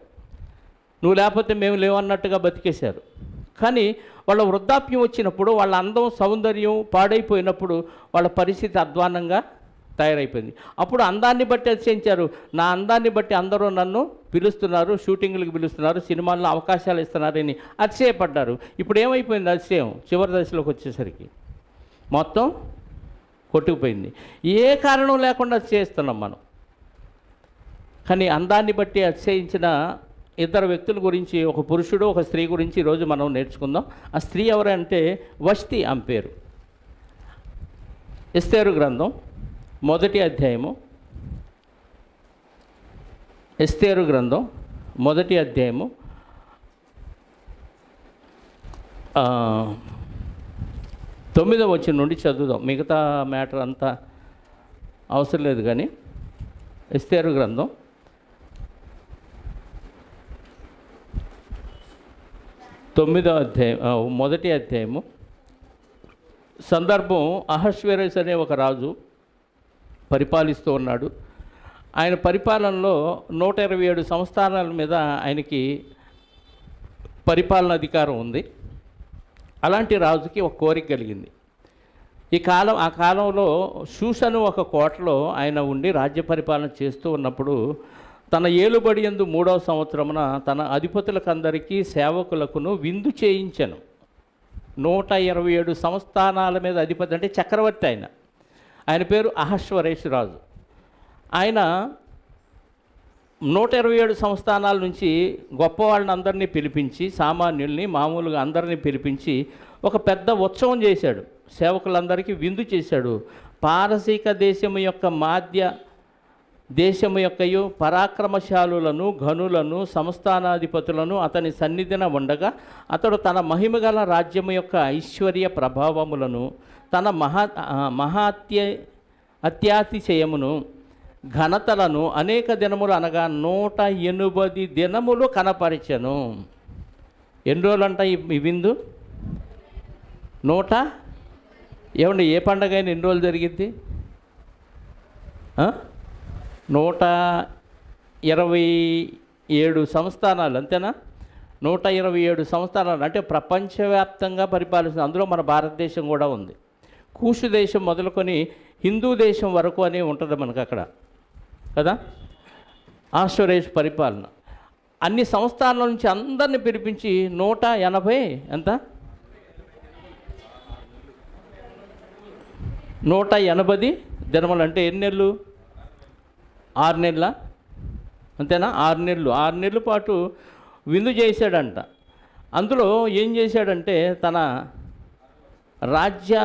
నువ్వు లేకపోతే మేము లేవన్నట్టుగా బతికేశారు. కానీ వాళ్ళ వృద్ధాప్యం వచ్చినప్పుడు, వాళ్ళ అందం సౌందర్యం పాడైపోయినప్పుడు వాళ్ళ పరిస్థితి అధ్వాన్నంగా తయారైపోయింది. అప్పుడు అందాన్ని బట్టి అతిశయించారు. నా అందాన్ని బట్టి అందరూ నన్ను పిలుస్తున్నారు, షూటింగ్లకు పిలుస్తున్నారు, సినిమాల్లో అవకాశాలు ఇస్తున్నారని అతిశయపడ్డారు. ఇప్పుడు ఏమైపోయింది? అతిశయం చివరి దశలోకి వచ్చేసరికి మొత్తం కొట్టుకుపోయింది. ఏ కారణం లేకుండా అతిశయిస్తున్నాం మనం. కానీ అందాన్ని బట్టి అతిశయించిన ఇద్దరు వ్యక్తుల గురించి, ఒక పురుషుడు, ఒక స్త్రీ గురించి ఈరోజు మనం నేర్చుకుందాం. ఆ స్త్రీ ఎవరంటే వష్తి, ఆమె పేరు. ఎస్తేరు గ్రంథం 1వ అధ్యాయము, ఎస్తేరు గ్రంథం 1వ అధ్యాయము 9వ వచనం నుండి చదువుదాం. మిగతా మ్యాటర్ అంతా అవసరం లేదు కానీ ఎస్తేరు గ్రంథం 9వ అధ్యాయం, మొదటి అధ్యాయము. సందర్భం, అహష్వేరోషు అనే ఒక రాజు పరిపాలిస్తూ ఉన్నాడు. ఆయన పరిపాలనలో 127 సంస్థానాల మీద ఆయనకి పరిపాలన అధికారం ఉంది. అలాంటి రాజుకి ఒక కోరిక కలిగింది. ఆ కాలంలో షూషను ఒక కోటలో ఆయన ఉండి రాజ్య పరిపాలన చేస్తూ ఉన్నప్పుడు తన ఏలుబడి యందు 3వ సంవత్సరమున తన అధిపతులకందరికీ సేవకులకును విందు చేయించెను. 127 సంస్థానాల మీద అధిపతి అంటే చక్రవర్తి. ఆయన పేరు అహష్వేరోషు రాజు. ఆయన 127 సంస్థానాల నుంచి గొప్ప వాళ్ళని అందరినీ పిలిపించి, సామాన్యుల్ని మామూలుగా అందరినీ పిలిపించి ఒక పెద్ద ఉత్సవం చేశాడు. సేవకులందరికీ విందు చేశాడు. పారసీక దేశము యొక్క మాధ్య దేశము యొక్కయు పరాక్రమశాలులను, ఘనులను, సంస్థానాధిపతులను అతని సన్నిధిన ఉండగా అతడు తన మహిమగల రాజ్యము యొక్క ఐశ్వర్య ప్రభావములను, తన అత్యాతిశయమును, ఘనతలను అనేక దినములు అనగా 180 దినములు కనపరిచెను. ఎన్ని రోజులంట ఈ విందు? ఏమండి, ఏ పండగ అయినా ఎన్ని రోజులు జరిగింది? 127 సంస్థానాలు, అంతేనా? 127 సంస్థానాలు అంటే ప్రపంచవ్యాప్తంగా పరిపాలిస్తుంది. అందులో మన భారతదేశం కూడా ఉంది. కూషు దేశం మొదలుకొని హిందూ దేశం వరకు అని ఉంటుంది మనకు అక్కడ కదా. అహష్వేరోషు పరిపాలన అన్ని సంస్థానాల నుంచి అందరిని పిలిపించి 180 ఎంత 180 దినములు అంటే ఎన్ని నెలలు? 6 నెలల, అంతేనా? 6 నెలలు. 6 నెలల పాటు విందు చేశాడంట. అందులో ఏం చేశాడంటే తన రాజ్య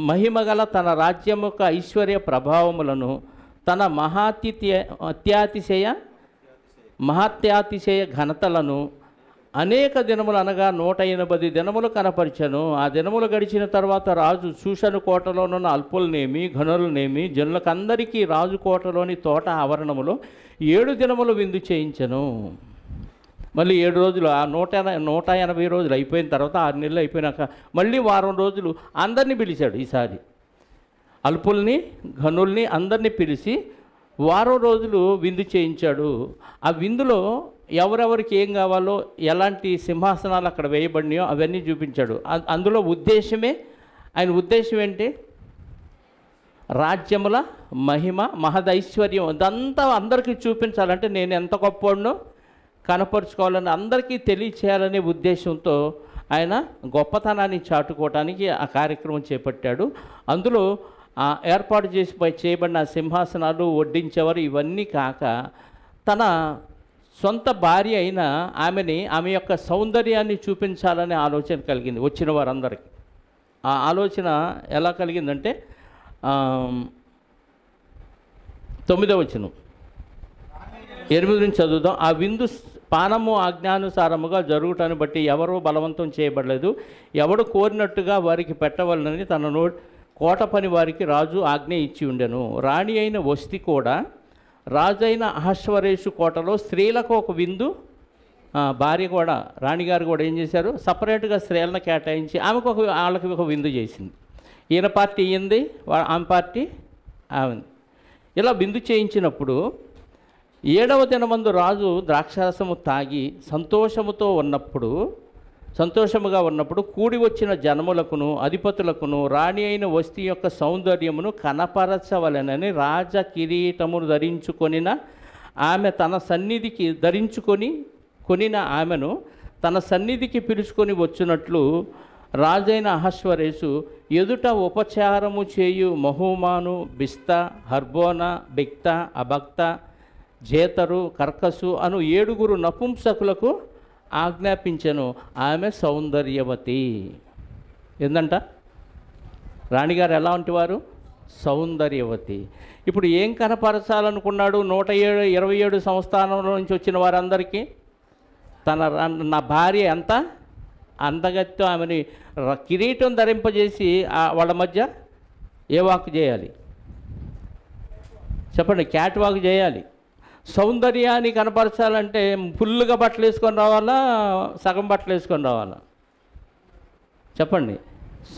మహిమగల తన రాజ్యం యొక్క ఐశ్వర్య ప్రభావములను, తన మహాత్యాతిశయ ఘనతలను అనేక దినములు అనగా 180 దినములు కనపరిచెను. ఆ దినములు గడిచిన తర్వాత రాజు షూషను కోటలోనున్న అల్పులనేమి, ఘనులనేమి, జనులకందరికీ రాజు కోటలోని తోట ఆవరణములో 7 దినములు విందు చేయించెను. మళ్ళీ 7 రోజులు, ఆ 180 రోజులు అయిపోయిన తర్వాత 6 నెలలు అయిపోయినాక మళ్ళీ వారం రోజులు అందరినీ పిలిచాడు. ఈసారి అల్పుల్ని, ఘనుల్ని అందరినీ పిలిచి వారం రోజులు విందు చేయించాడు. ఆ విందులో ఎవరెవరికి ఏం కావాలో, ఎలాంటి సింహాసనాలు అక్కడ వేయబడినాయో అవన్నీ చూపించాడు. అందులో ఆయన ఉద్దేశం ఏంటి? రాజ్యముల మహిమ, మహదైశ్వర్యం ఇదంతా అందరికీ చూపించాలంటే నేను ఎంత గొప్పవాడినో కనపరుచుకోవాలని, అందరికీ తెలియచేయాలనే ఉద్దేశంతో ఆయన గొప్పతనాన్ని చాటుకోవటానికి ఆ కార్యక్రమం చేపట్టాడు. అందులో ఏర్పాటు చేయబడిన సింహాసనాలు, వడ్డించేవారు ఇవన్నీ కాక తన సొంత భార్య అయిన ఆమె యొక్క సౌందర్యాన్ని చూపించాలనే ఆలోచన కలిగింది వచ్చిన వారందరికీ. ఆ ఆలోచన ఎలా కలిగిందంటే 9వ వచనం 8 నుంచి చదువుదాం. ఆ విందు పానము ఆజ్ఞానుసారముగా జరుగుటాన్ని బట్టి ఎవరూ బలవంతం చేయబడలేదు. ఎవడు కోరినట్టుగా వారికి పెట్టవలనని తన కోట పని వారికి రాజు ఆజ్ఞ ఇచ్చి ఉండెను. రాణి అయిన వస్తి కూడా రాజైన అహష్వేరోషు కోటలో స్త్రీలకు ఒక విందు, భార్య కూడా, రాణిగారు కూడా ఏం చేశారు? సపరేట్గా స్త్రీలను కేటాయించి వాళ్ళకి ఒక విందు చేసింది. ఈయన పార్టీ అయ్యింది, ఆమె పార్టీ ఆమె. ఇలా విందు చేయించినప్పుడు 7వ దినమందు రాజు ద్రాక్షారసము తాగి సంతోషముగా ఉన్నప్పుడు కూడి వచ్చిన జనములకును అధిపతులకును రాణి అయిన వస్తి యొక్క సౌందర్యమును కనపరచవలెనని రాజ కిరీటమును ధరించుకొనిన ఆమె తన సన్నిధికి కొనిన ఆమెను తన సన్నిధికి పిలుచుకొని వచ్చినట్లు రాజైన అహష్వేరోషు ఎదుట ఉపచారము చేయు మహూమాను, బిస్త, హర్బోన, బిక్త, అబక్త, జేతరు, కర్కసు అను 7 నపుంసకులకు ఆజ్ఞాపించెను. ఆమె సౌందర్యవతి. ఏందంట? రాణిగారు ఎలా ఉంటేవారు? సౌందర్యవతి. ఇప్పుడు ఏం కనపరచాలనుకున్నాడు? 127 సంస్థానంలో నుంచి వచ్చిన వారందరికీ నా భార్య ఎంత అందగత్తో ఆమెని కిరీటం ధరింపజేసి వాళ్ళ మధ్య ఏ వాక్ చేయాలి చెప్పండి? క్యాట్ వాక్ చేయాలి. సౌందర్యాన్ని కనపరచాలంటే ఫుల్గా బట్టలు వేసుకొని రావాలా, సగం బట్టలు వేసుకొని రావాలా? చెప్పండి.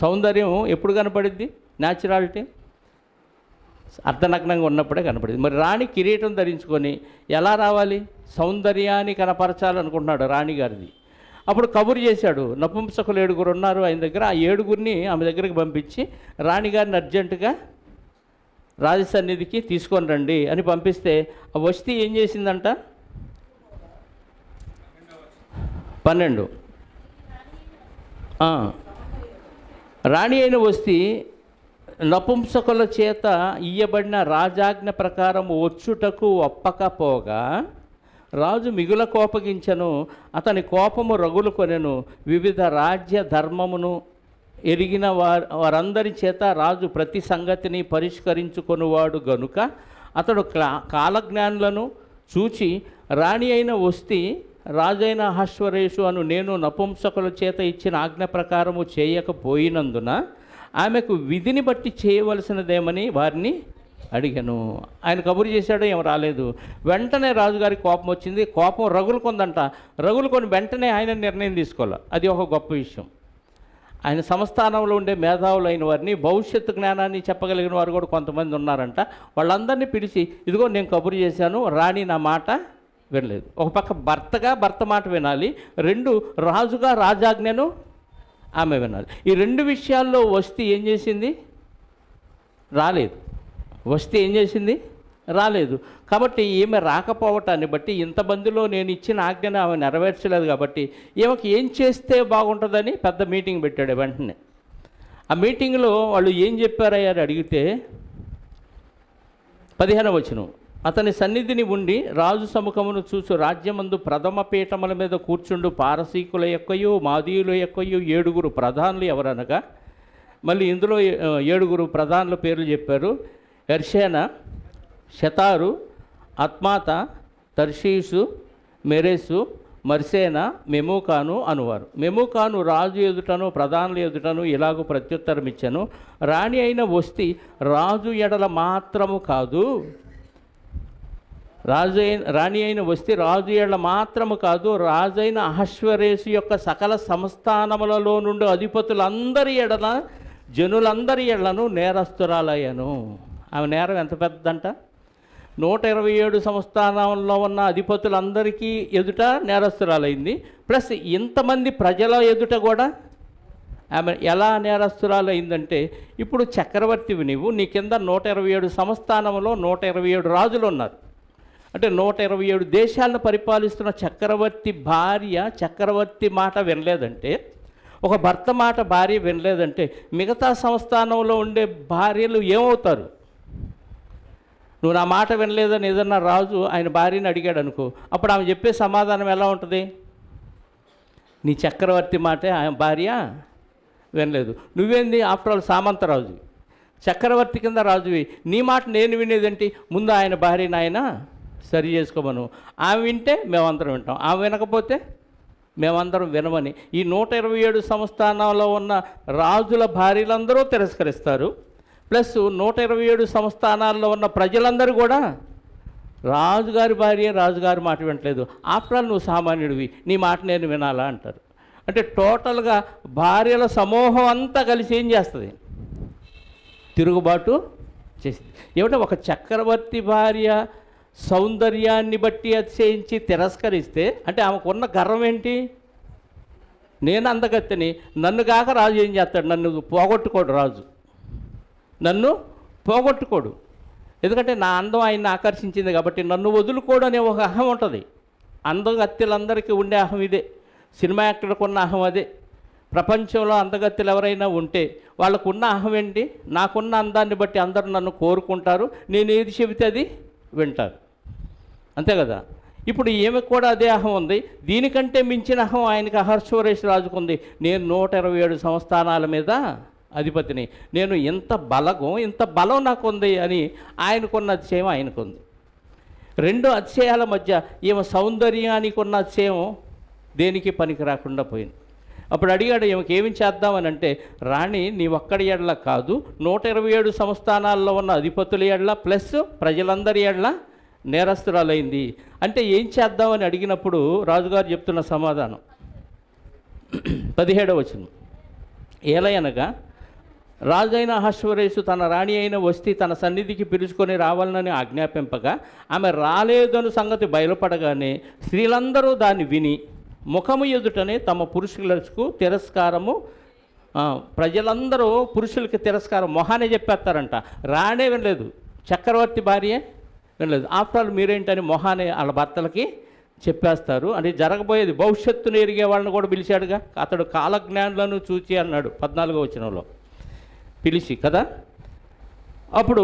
సౌందర్యం ఎప్పుడు కనపడిద్ది? న్యాచురాలిటీ అర్ధనగ్నంగా ఉన్నప్పుడే కనపడింది. మరి రాణి కిరీటం ధరించుకొని ఎలా రావాలి? సౌందర్యాన్ని కనపరచాలనుకుంటున్నాడు రాణిగారిది. అప్పుడు కబురు చేశాడు, నపుంసకులు 7 ఉన్నారు ఆయన దగ్గర. ఆ 7 ఆమె దగ్గరికి పంపించి రాణిగారిని అర్జెంటుగా రాజసన్నిధికి తీసుకొని రండి అని పంపిస్తే ఆ వస్తీ ఏం చేసిందంట? 12 రాణి అయిన వస్తీ నపుంసకుల చేత ఇయ్యబడిన రాజాజ్ఞ ప్రకారం వచ్చుటకు ఒప్పకపోగా రాజు మిగుల కోపగించెను. అతని కోపము రగులు కొనెను. వివిధ రాజ్య ధర్మమును ఎరిగిన వారందరి చేత రాజు ప్రతి సంగతిని పరిష్కరించుకొనువాడు గనుక అతడు కాలజ్ఞానులను చూచి రాణి అయిన వస్తీ రాజైన అహశ్వరేషు అను నేను నపుంసకుల చేత ఇచ్చిన ఆజ్ఞ ప్రకారము చేయకపోయినందున ఆమెకు విధిని బట్టి చేయవలసినదేమని వారిని అడిగాను. ఆయన కబురు చేశాడు, ఏం రాలేదు. వెంటనే రాజుగారికి కోపం వచ్చింది. కోపం రగులుకుందంట. రగులుకొని వెంటనే ఆయన నిర్ణయం తీసుకోవాలి. అది ఒక గొప్ప విషయం. ఆయన సంస్థానంలో ఉండే మేధావులైన వారిని, భవిష్యత్తు జ్ఞానాన్ని చెప్పగలిగిన వారు కూడా కొంతమంది ఉన్నారంట. వాళ్ళందరినీ పిలిచి, ఇదిగో నేను కబురు చేశాను, రాణి నా మాట వినలేదు. ఒక పక్క భర్తగా భర్త మాట వినాలి, 2 రాజుగా రాజాజ్ఞను ఆమె వినాలి. ఈ 2 విషయాల్లో వస్తీ ఏం చేసింది? రాలేదు. వస్తీ ఏం చేసింది? రాలేదు. కాబట్టి ఈమె రాకపోవటాన్ని బట్టి ఇంతమందిలో నేను ఇచ్చిన ఆజ్ఞను ఆమె నెరవేర్చలేదు కాబట్టి ఈమెకి ఏం చేస్తే బాగుంటుందని పెద్ద మీటింగ్ పెట్టాడు. వెంటనే ఆ మీటింగ్లో వాళ్ళు ఏం చెప్పారయ్యా అని అడిగితే 15వ వచనం, అతని సన్నిధిని ఉండి రాజు సముఖమును చూసు రాజ్యమందు ప్రథమ పీఠముల మీద కూర్చుండు పారసీకుల యొక్కయు మాదీయుల యొక్కయు 7 ప్రధానులు ఎవరనగా, మళ్ళీ ఇందులో 7 ప్రధానుల పేర్లు చెప్పారు. ఎర్షేనా, షతారు, అత్మాత, తర్షీషు, మెరెసు, మర్సేనా, మెమూకాను అనువారు. మెమూకాను రాజు ఎదుటను ప్రధానుల ఎదుటను ఇలాగూ ప్రత్యుత్తరం ఇచ్చాను, రాణి అయిన వస్తీ రాజు ఎడల మాత్రము కాదు, రాణి అయిన వస్తీ రాజు ఎడల మాత్రము కాదు, రాజైన అహశ్వరేషు యొక్క సకల సంస్థానములలో నుండి అధిపతులందరి ఎడల జనులందరి ఎడలను నేరస్తురాలయ్యను. ఆమె నేరం ఎంత పెద్దదంట? 127 సంస్థానంలో ఉన్న అధిపతులందరికీ ఎదుట నేరస్తురాలైంది. ప్లస్ ఇంతమంది ప్రజల ఎదుట కూడా ఆమె ఎలా నేరస్తురాలైందంటే, ఇప్పుడు చక్రవర్తివి నీవు, నీ కింద 127 సంస్థానంలో 127 రాజులు ఉన్నారు. అంటే 127 దేశాలను పరిపాలిస్తున్న చక్రవర్తి భార్య చక్రవర్తి మాట వినలేదంటే, ఒక భర్త మాట భార్య వినలేదంటే మిగతా సంస్థానంలో ఉండే భార్యలు ఏమవుతారు? నువ్వు నా మాట వినలేదని ఏదన్నా రాజు ఆయన భార్యని అడిగాడు అనుకో, అప్పుడు ఆమె చెప్పే సమాధానం ఎలా ఉంటుంది? నీ చక్రవర్తి మాటే ఆయన భార్య వినలేదు. నువ్వేంది ఆఫ్టర్ ఆల్ సామంతరాజు, చక్రవర్తి కింద రాజువి, నీ మాట నేను వినేదేంటి? ముందు ఆయన భార్యని ఆయన సరి చేసుకోమను. ఆమె వింటే మేమందరం వింటాం, ఆమె వినకపోతే మేమందరం వినమని ఈ 127 సంస్థానాల్లో ఉన్న రాజుల భార్యలందరూ తిరస్కరిస్తారు. ప్లస్ 127 సంస్థానాల్లో ఉన్న ప్రజలందరూ కూడా రాజుగారి భార్య రాజుగారి మాట వినట్లేదు, ఆఫ్టర్ ఆల్ నువ్వు సామాన్యుడివి, నీ మాట నేను వినాలా అంటారు. అంటే టోటల్గా భార్యల సమూహం అంతా కలిసి ఏం చేస్తుంది? తిరుగుబాటు చేసింది. ఏమంటే ఒక చక్రవర్తి భార్య సౌందర్యాన్ని బట్టి అతిశయించి తిరస్కరిస్తే అంటే ఆమెకున్న గర్వం ఏంటి? నేను అందగత్తెని, నన్ను కాక రాజు ఏం చేస్తాడు? నన్ను పోగొట్టుకోడు రాజు, నన్ను పోగొట్టుకోడు. ఎందుకంటే నా అందం ఆయన్ని ఆకర్షించింది కాబట్టి నన్ను వదులుకోడు అనే ఒక అహం ఉంటుంది. అందగత్తెలందరికీ ఉండే అహం ఇదే. సినిమా యాక్టర్లకు ఉన్న అహం అదే. ప్రపంచంలో అందగత్తెలు ఎవరైనా ఉంటే వాళ్ళకు ఉన్న అహం ఏంటి? నాకున్న అందాన్ని బట్టి అందరూ నన్ను కోరుకుంటారు, నేను ఏది చెబితే అది వింటారు, అంతే కదా. ఇప్పుడు ఈమెకు కూడా అదే అహం ఉంది. దీనికంటే మించిన అహం ఆయనకి అహశ్వరేష్ రాజుకుంది. నేను 127 సంస్థానాల మీద అధిపతిని, నేను ఇంత బలం నాకుంది అని ఆయనకున్న అతిశయం ఆయనకుంది. 2 అతిశయాల మధ్య ఈమె సౌందర్యానికి ఉన్న అతిశయం దేనికి పనికి రాకుండా పోయింది. అప్పుడు అడిగాడు, ఈమెకి ఏమి చేద్దామని అంటే, రాణి నీ ఒక్కడి ఎడల కాదు, 127 సంస్థానాల్లో ఉన్న అధిపతుల ఎడల ప్లస్ ప్రజలందరి ఎడల నేరస్తురాలైంది. అంటే ఏం చేద్దామని అడిగినప్పుడు రాజుగారు చెప్తున్న సమాధానం 17వ వచనం. ఏలయనగా రాజైన అహష్వేరోషు తన రాణి అయిన వస్తీ తన సన్నిధికి పిలుచుకొని రావాలని ఆజ్ఞాపింపగా ఆమె రాలేదని సంగతి బయలుపడగానే స్త్రీలందరూ దాన్ని విని ముఖము ఎదుటనే తమ పురుషులకు తిరస్కారము, ప్రజలందరూ పురుషులకి తిరస్కారం మొహానే చెప్పేస్తారంట. రానే వినలేదు, చక్రవర్తి భార్యే వినలేదు. ఆఫ్టర్ ఆల్ మీరేంటని మొహానే వాళ్ళ భర్తలకి చెప్పేస్తారు. అని జరగబోయేది భవిష్యత్తును ఎరిగే వాళ్ళని కూడా పిలిచాడుగా. అతడు కాలజ్ఞానులను చూచి అన్నాడు 14వ వచనంలో పిలిచి కదా. అప్పుడు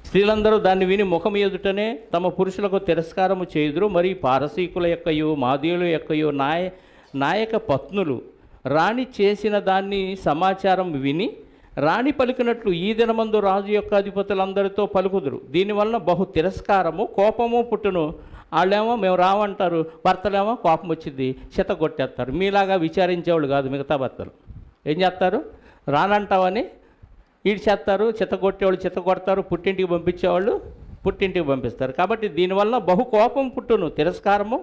స్త్రీలందరూ దాన్ని విని ముఖం ఎదుటనే తమ పురుషులకు తిరస్కారము చేయుదురు. మరి పారసీకుల యొక్కయు మాదీయుల యొక్కయు నాయక పత్నులు రాణి చేసిన దాన్ని సమాచారం విని రాణి పలికినట్లు ఈ దినమందు రాజు యొక్క అధిపతులందరితో పలుకుదురు. దీనివలన బహు తిరస్కారము కోపము పుట్టును. వాళ్ళేమో మేము రావంటారు, భర్తలేమో కోపం వచ్చింది చితగొట్టేస్తారు. మీలాగా విచారించేవాళ్ళు కాదు మిగతా భర్తలు. ఏం చేస్తారు? రానంటావని ఈడు చేస్తారు, చితగొట్టేవాళ్ళు చితగొడతారు, పుట్టింటికి పంపించేవాళ్ళు పుట్టింటికి పంపిస్తారు. కాబట్టి దీనివల్ల బహు కోపం పుట్టును, తిరస్కారము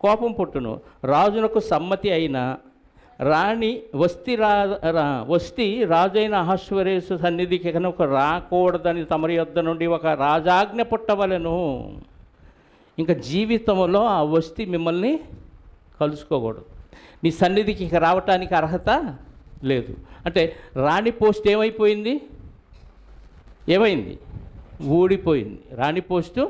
కోపం పుట్టును. రాజునకు సమ్మతి అయిన రాణి వస్తీ రాజైన అహష్వేరోషు సన్నిధికి కనుక రాకూడదని తమరి యొద్ద నుండి ఒక రాజాజ్ఞ పుట్టవలెను. ఇంకా జీవితంలో ఆ వస్తీ మిమ్మల్ని కలుసుకోకూడదు, నీ సన్నిధికి ఇక రావటానికి అర్హత లేదు. అంటే రాణి పోస్ట్ ఏమైంది? ఊడిపోయింది. రాణి పోస్టు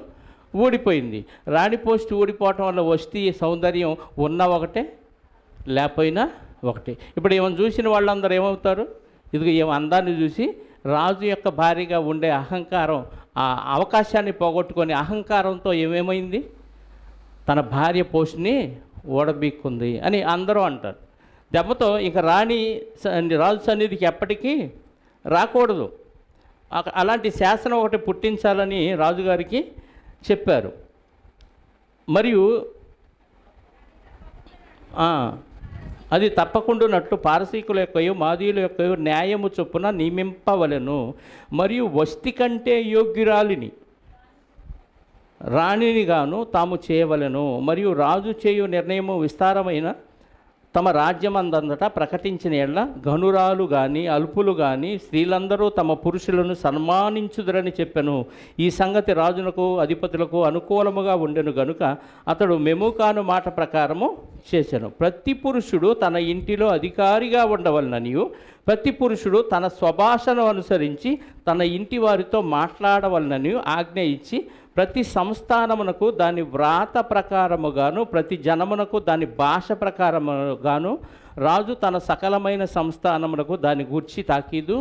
ఊడిపోయింది. రాణి పోస్టు ఊడిపోవటం వల్ల వస్తీ సౌందర్యం ఉన్న ఒకటే, లేకపోయినా ఒకటే. ఇప్పుడు ఏమైనా చూసిన వాళ్ళందరూ ఏమవుతారు? ఇదిగో ఏమో అందాన్ని చూసి రాజు యొక్క భార్యగా ఉండే అహంకారం, ఆ అవకాశాన్ని పోగొట్టుకొని అహంకారంతో ఏమేమైంది? తన భార్య పోస్ట్ని ఓడబీక్కుంది అని అందరూ అంటారు. దెబ్బతో ఇక రాజు సన్నిధికి ఎప్పటికీ రాకూడదు. అలాంటి శాసనం ఒకటి పుట్టించాలని రాజుగారికి చెప్పారు. మరియు అది తప్పకుండానట్లు పారసీకుల యొక్కయు మాదీయుల యొక్కయు న్యాయము చొప్పున నియమింపవలెను. మరియు వస్తీ కంటే యోగ్యురాలిని రాణిని గాను తాము చేయవలెను. మరియు రాజు చేయు నిర్ణయము విస్తారమైన తమ రాజ్యమందంతటా ప్రకటించిన ఎడ్ల గనురాలు కానీ అల్పులు కానీ స్త్రీలందరూ తమ పురుషులను సన్మానించుదురని చెప్పెను. ఈ సంగతి రాజునకు అధిపతులకు అనుకూలముగా ఉండెను గనుక అతడు మెముకాను మాట ప్రకారము చేశాను. ప్రతి పురుషుడు తన ఇంటిలో అధికారిగా ఉండవలననియు ప్రతి పురుషుడు తన స్వభాషను అనుసరించి తన ఇంటి వారితో మాట్లాడవలనని ఆజ్ఞ ఇచ్చి ప్రతి సంస్థానమునకు దాని వ్రాత ప్రకారముగాను ప్రతి జనమునకు దాని భాష ప్రకారముగాను రాజు తన సకలమైన సంస్థానమునకు దాని గూర్చి తాకీదు.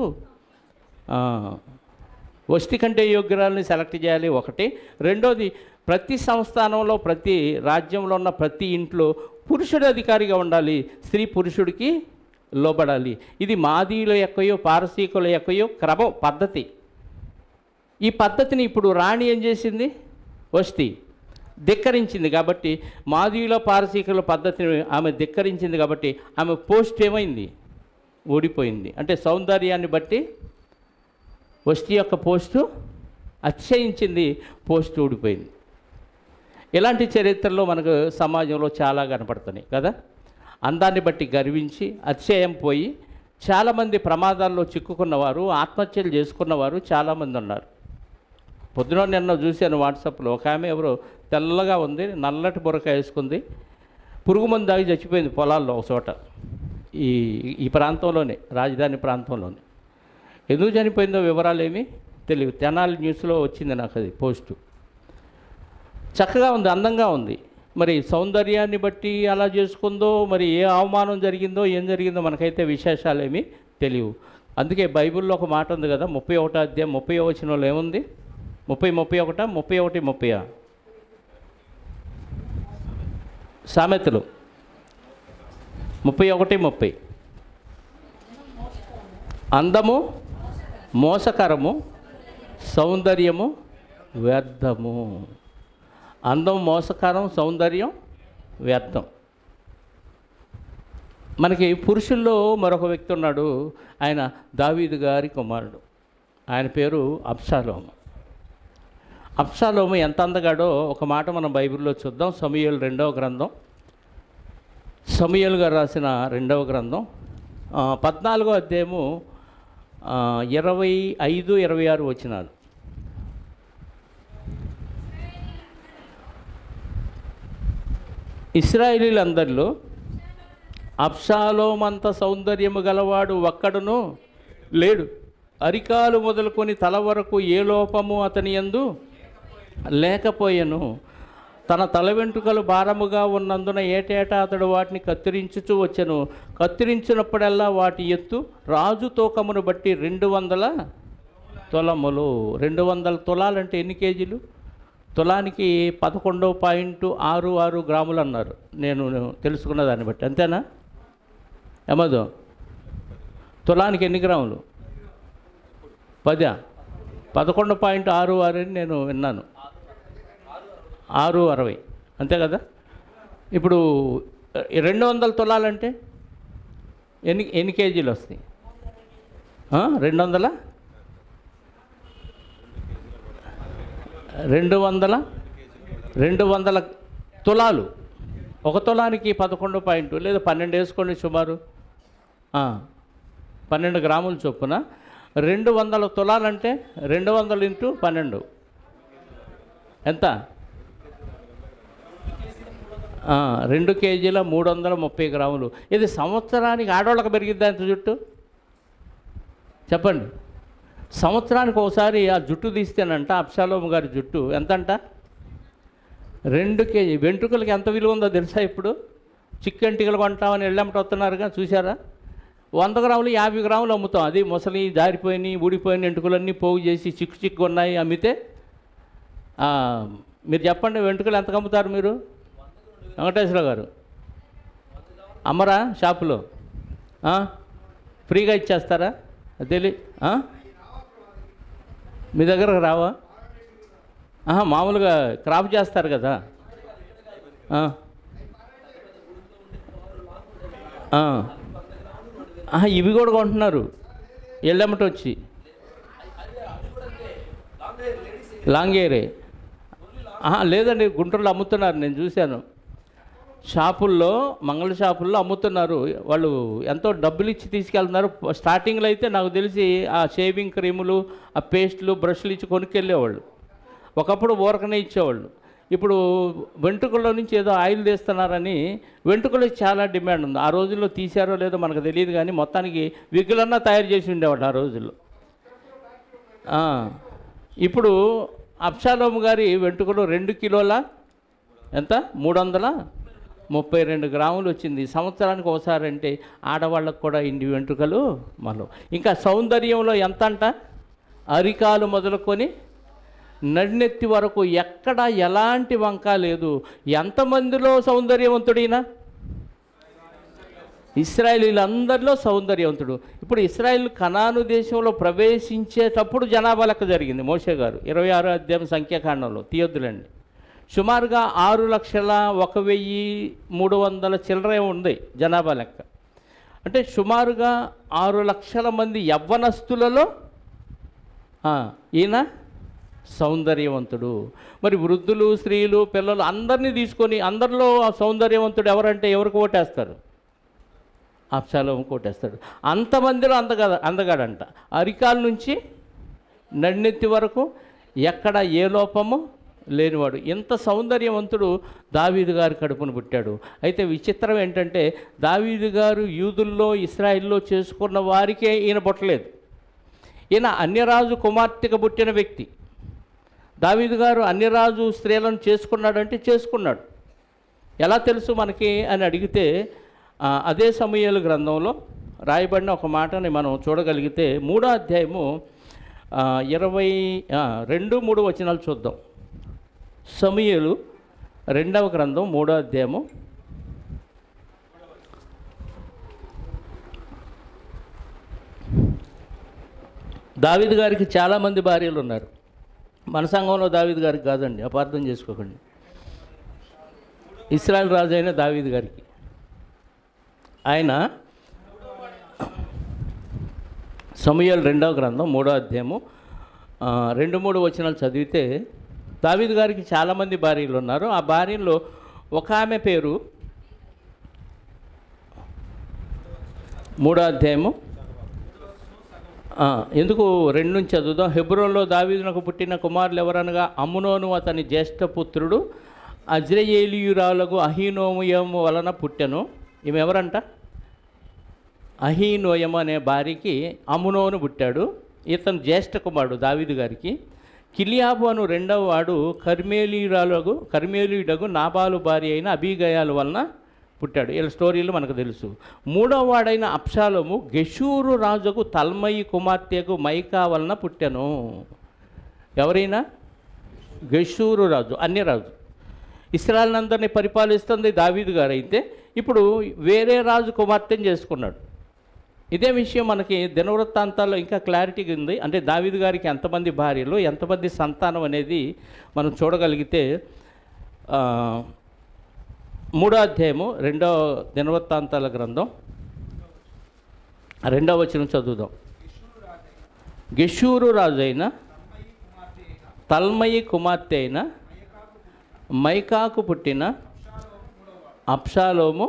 వస్తీ కంటే యోగ్యురాలని సెలెక్ట్ చేయాలి ఒకటి. రెండోది, ప్రతి సంస్థానంలో ప్రతి రాజ్యంలో ఉన్న ప్రతి ఇంట్లో పురుషుడు అధికారిగా ఉండాలి, స్త్రీ పురుషుడికి లోబడాలి. ఇది మాదీయుల యొక్కయో పారసీకుల యొక్కయో క్రమం పద్ధతి. ఈ పద్ధతిని ఇప్పుడు రాణి ఏం చేసింది? వస్తీ ధిక్కరించింది. కాబట్టి మాదీయుల పారసీకుల పద్ధతిని ఆమె ధిక్కరించింది కాబట్టి ఆమె పోస్ట్ ఏమైంది? ఊడిపోయింది. అంటే సౌందర్యాన్ని బట్టి వస్తీ యొక్క పోస్టు అతిశయించింది, పోస్ట్ ఊడిపోయింది. ఇలాంటి చరిత్రలో మనకు సమాజంలో చాలా కనపడుతున్నాయి కదా. అందాన్ని బట్టి గర్వించి అతిశయం పోయి చాలామంది ప్రమాదాల్లో చిక్కుకున్నవారు, ఆత్మహత్యలు చేసుకున్నవారు చాలామంది ఉన్నారు. పొద్దున నిన్న చూశాను వాట్సాప్లో, ఒక ఆమె ఎవరో తెల్లగా ఉంది, నల్లటి బురక వేసుకుంది, పురుగు మందు దాగి చచ్చిపోయింది పొలాల్లో ఒక చోట, ఈ ప్రాంతంలోనే, రాజధాని ప్రాంతంలోనే. ఎందుకు చనిపోయిందో వివరాలు ఏమీ తెలియదు. తెనాలి న్యూస్లో వచ్చింది నాకు అది పోస్టు. చక్కగా ఉంది, అందంగా ఉంది. మరి సౌందర్యాన్ని బట్టి అలా చేసుకుందో, మరి ఏ అవమానం జరిగిందో ఏం జరిగిందో మనకైతే విశేషాలు ఏమీ తెలియవు. అందుకే బైబిల్లో ఒక మాట ఉంది కదా, 31వ అధ్యాయం 30వ వచనంలో ఏముంది? 30 సామెతలు 31:30. అందము మోసకరము, సౌందర్యము వ్యర్థము. అందం మోసకరం, సౌందర్యం వ్యర్థం. మనకి పురుషుల్లో మరొక వ్యక్తి ఉన్నాడు, ఆయన దావీదు గారి కుమారుడు, ఆయన పేరు అబ్షాలోము. అబ్షాలోము ఎంత అందగాడో ఒక మాట మనం బైబిల్లో చూద్దాం. సమూయేలు 2వ గ్రంథం, సమూయేలు గారు రాసిన 2వ గ్రంథం 14వ అధ్యాయము 25, 26 వచనాలు. ఇశ్రాయేలీలందరిలో అబ్షాలోమంత సౌందర్యము గలవాడు ఒక్కడును లేడు. అరికాలు మొదలుకొని తల వరకు ఏ లోపము అతని యందు లేకపోయెను. తన తల వెంట్రుకలు భారముగా ఉన్నందున ఏటేటా అతడు వాటిని కత్తిరించుచూ వచ్చెను. కత్తిరించినప్పుడల్లా వాటి ఎత్తు రాజు తూకమును బట్టి 200 తులములు. 200 తులాలంటే ఎన్ని కేజీలు? తులానికి 11.66 గ్రాములు అన్నారు, నేను తెలుసుకున్న దాన్ని బట్టి. అంతేనా ఏమదో? తులానికి ఎన్ని గ్రాములు? 11.66 అని నేను విన్నాను. 660 అంతే కదా. ఇప్పుడు 200 తులాలంటే ఎన్ని కేజీలు వస్తాయి? 200 తులాలు. ఒక తులానికి 11 లేదా 12 వేసుకోండి, సుమారు 12 గ్రాముల చొప్పున 200 తులాలంటే 200 × 12 ఎంత? 2 కేజీల 330 గ్రాములు. ఇది సంవత్సరానికి ఆడవాళ్ళకి పెరిగిద్దా ఎంత జుట్టు చెప్పండి? సంవత్సరానికి ఒకసారి ఆ జుట్టు తీస్తేనంట, అబ్షాలోము గారి జుట్టు ఎంతంట? 2 కేజీ. వెంట్రుకలకి ఎంత విలువ ఉందో తెలుసా? ఇప్పుడు చిక్కెంటికలు కొంటామని వెళ్ళమ్మట వస్తున్నారుగా, చూసారా? 100 గ్రాములు 50 గ్రాములు అమ్ముతాం. అది ముసలి జారిపోయినాయి, ఊడిపోయిన వెంట్రుకలన్నీ పోగు చేసి చిక్కు ఉన్నాయి అమ్మితే. మీరు చెప్పండి, వెంట్రుకలు ఎంతకు అమ్ముతారు మీరు? వెంకటేశ్వర గారు అమ్మరా షాపులో? ఫ్రీగా ఇచ్చేస్తారా? తెలి మీ దగ్గరకు రావా? మామూలుగా క్రాప్ చేస్తారు కదా. ఇవి కూడా కొంటున్నారు ఎల్లమ్మట వచ్చి. లాంగేరే లేదండి, గుంటూరులో అమ్ముతున్నారు, నేను చూశాను. షాపుల్లో, మంగళ షాపుల్లో అమ్ముతున్నారు. వాళ్ళు ఎంతో డబ్బులు ఇచ్చి తీసుకెళ్తున్నారు. స్టార్టింగ్లో అయితే నాకు తెలిసి ఆ షేవింగ్ క్రీములు, ఆ పేస్టులు, బ్రష్లు ఇచ్చి కొనుక్కెళ్ళేవాళ్ళు. ఒకప్పుడు ఊరకనే ఇచ్చేవాళ్ళు. ఇప్పుడు వెంట్రుకల్లో నుంచి ఏదో ఆయిల్ తీస్తున్నారని వెంట్రుకలకు చాలా డిమాండ్ ఉంది. ఆ రోజుల్లో తీశారో లేదో మనకు తెలియదు, కానీ మొత్తానికి విగ్గులన్నా తయారు చేసి ఉండేవాళ్ళు ఆ రోజుల్లో. ఇప్పుడు అబ్షాలోము గారి వెంట్రుకలు 2 కిలోల ఎంత? 332 గ్రాములు వచ్చింది. సంవత్సరానికి ఒకసారి అంటే ఆడవాళ్ళకు కూడా ఇన్ని వెంట్రుకలు మనం. ఇంకా సౌందర్యంలో ఎంత అంట? అరికాలు మొదలుకొని నడినెత్తి వరకు ఎక్కడ ఎలాంటి వంక లేదు. ఎంతమందిలో సౌందర్యవంతుడైనా? ఇశ్రాయేలీలందరిలో సౌందర్యవంతుడు. ఇప్పుడు ఇశ్రాయేల్ కనాను దేశంలో ప్రవేశించేటప్పుడు జనాభా లెక్క జరిగింది. మోషే గారు 26వ అధ్యాయం సంఖ్యాకాండంలో తీయొద్దులండి. సుమారుగా 6,01,300 చిల్లర ఉంది జనాభా లెక్క. అంటే సుమారుగా 6 లక్షల మంది యవ్వనస్తులలో ఈయన సౌందర్యవంతుడు. మరి వృద్ధులు, స్త్రీలు, పిల్లలు అందరినీ తీసుకొని అందరిలో సౌందర్యవంతుడు ఎవరంటే ఎవరికి ఓటేస్తారు? అబ్షాలోము కోటేస్తాడు. అంతమందిలో అందగాడంట. అరికాల నుంచి నడినెత్తి వరకు ఎక్కడ ఏ లోపము లేనివాడు. ఇంత సౌందర్యవంతుడు దావీదు గారి కడుపును పుట్టాడు. అయితే విచిత్రం ఏంటంటే దావీదు గారు యూదుల్లో, ఇశ్రాయేల్లో చేసుకున్న వారికే ఈయన పుట్టలేదు. ఈయన అన్యరాజు కుమార్తెకు పుట్టిన వ్యక్తి. దావీదు గారు అన్యరాజు స్త్రీలను చేసుకున్నాడంటే చేసుకున్నాడు. ఎలా తెలుసు మనకి అని అడిగితే అదే సమూయేలు గ్రంథంలో రాయబడిన ఒక మాటని మనం చూడగలిగితే 3వ అధ్యాయము 22-3 వచనాలు చూద్దాం. సమూయేలు 2వ గ్రంథం 3వ అధ్యాయము 22 దావీదు గారికి చాలామంది భార్యలు ఉన్నారు. మన సంఘంలో దావీదు గారికి కాదండి, అపార్థం చేసుకోకండి. ఇశ్రాయేల్ రాజు అయిన దావీదు గారికి ఆయన సమూయేలు 2వ గ్రంథం 3వ అధ్యాయము 2-3 వచనాలు చదివితే దావీదు గారికి చాలామంది భార్యలు ఉన్నారు. ఆ భార్యల్లో ఒక ఆమె పేరు 3వ అధ్యాయము ఎందుకు 2 నుంచి చదువుదాం. హెబ్రోన్లో దావీదునకు పుట్టిన కుమారులు ఎవరనగా అమ్నోను అతని జ్యేష్ఠపుత్రుడు అజ్రయేలీయురాలకు అహీనోయము వలన పుట్టెను. ఈమె ఎవరంట? అహీనోయము అనే భార్యకి అమ్నోను పుట్టాడు. ఇతను జ్యేష్ఠ కుమారుడు దావీదు గారికి. కిలియాబు అను 2వ వాడు కర్మేలీయుడగు నాబాలు భార్య అయిన అబీగయాల వలన పుట్టాడు. వీళ్ళ స్టోరీలు మనకు తెలుసు. 3వ వాడైన అబ్షాలోము గెషూరు రాజుకు తల్మయి కుమార్తెకు మైకా వలన పుట్టెను. ఎవరైనా? గెషూరు రాజు, అన్య రాజు. ఇశ్రాయేలునందరినీ పరిపాలిస్తుంది దావీదు గారు. అయితే ఇప్పుడు వేరే రాజు కుమార్తెను చేసుకున్నాడు. ఇదే విషయం మనకి దినవృత్తాంతాల్లో ఇంకా క్లారిటీగా ఉంది. అంటే దావీదు గారికి ఎంతమంది భార్యలు, ఎంతమంది సంతానం అనేది మనం చూడగలిగితే 3వ అధ్యాయము 2వ దినవృత్తాంతాల గ్రంథం 2వ వచనం చదువుదాం. గెషూరు రాజు అయిన తల్మయి కుమార్తె అయిన మైకాకు పుట్టిన అబ్షాలోము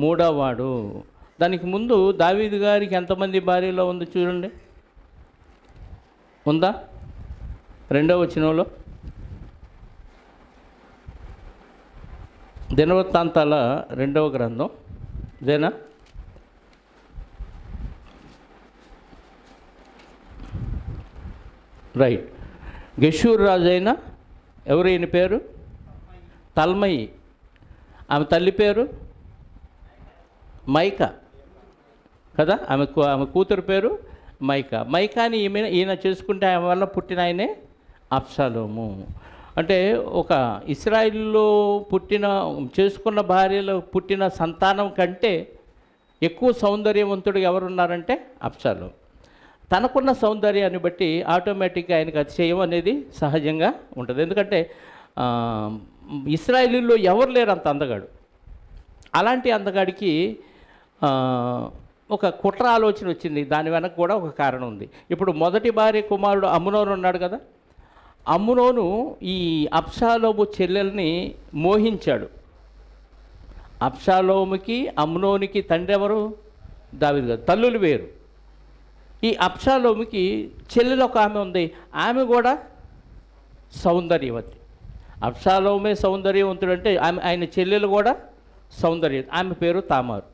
3వ వాడు. దానికి ముందు దావీదు గారికి ఎంతమంది భార్యలో ఉంది చూడండి, ఉందా? 2వ వచనంలో దినవృత్తాంతాల 2వ గ్రంథం ఇదేనా? రైట్. గెషూరు రాజు అయిన ఎవరు? ఈయన పేరు తల్మయి. ఆమె తల్లి పేరు మైకా కదా. ఆమె కూతురు పేరు మైకా. మైకాని ఈయన చేసుకుంటే ఆమె వల్ల పుట్టిన ఆయనే అబ్షాలోము. అంటే ఒక ఇశ్రాయేలులో చేసుకున్న భార్యలో పుట్టిన సంతానం కంటే ఎక్కువ సౌందర్యవంతుడు ఎవరున్నారంటే అబ్షాలోము. తనకున్న సౌందర్యాన్ని బట్టి ఆటోమేటిక్గా ఆయనకు అతిశయం అనేది సహజంగా ఉంటుంది. ఎందుకంటే ఇశ్రాయేలులో ఎవరు లేరు అంత అందగాడు. అలాంటి అందగాడికి ఒక కుట్ర ఆలోచన వచ్చింది. దాని వెనక కూడా ఒక కారణం ఉంది. ఇప్పుడు మొదటి భార్య కుమారుడు అమ్నోను ఉన్నాడు కదా. అమ్నోను ఈ అబ్షాలోము చెల్లెల్ని మోహించాడు. అబ్షాలోముకి అమ్నోనికి తండ్రి ఎవరు? దావీదు గారు. తల్లులు వేరు. ఈ అబ్షాలోముకి చెల్లెలు ఒక ఆమె ఉంది. ఆమె కూడా సౌందర్యవతి. అబ్షాలోమే సౌందర్యవంతుడు అంటే ఆయన చెల్లెలు కూడా సౌందర్యం. ఆమె పేరు తామారు.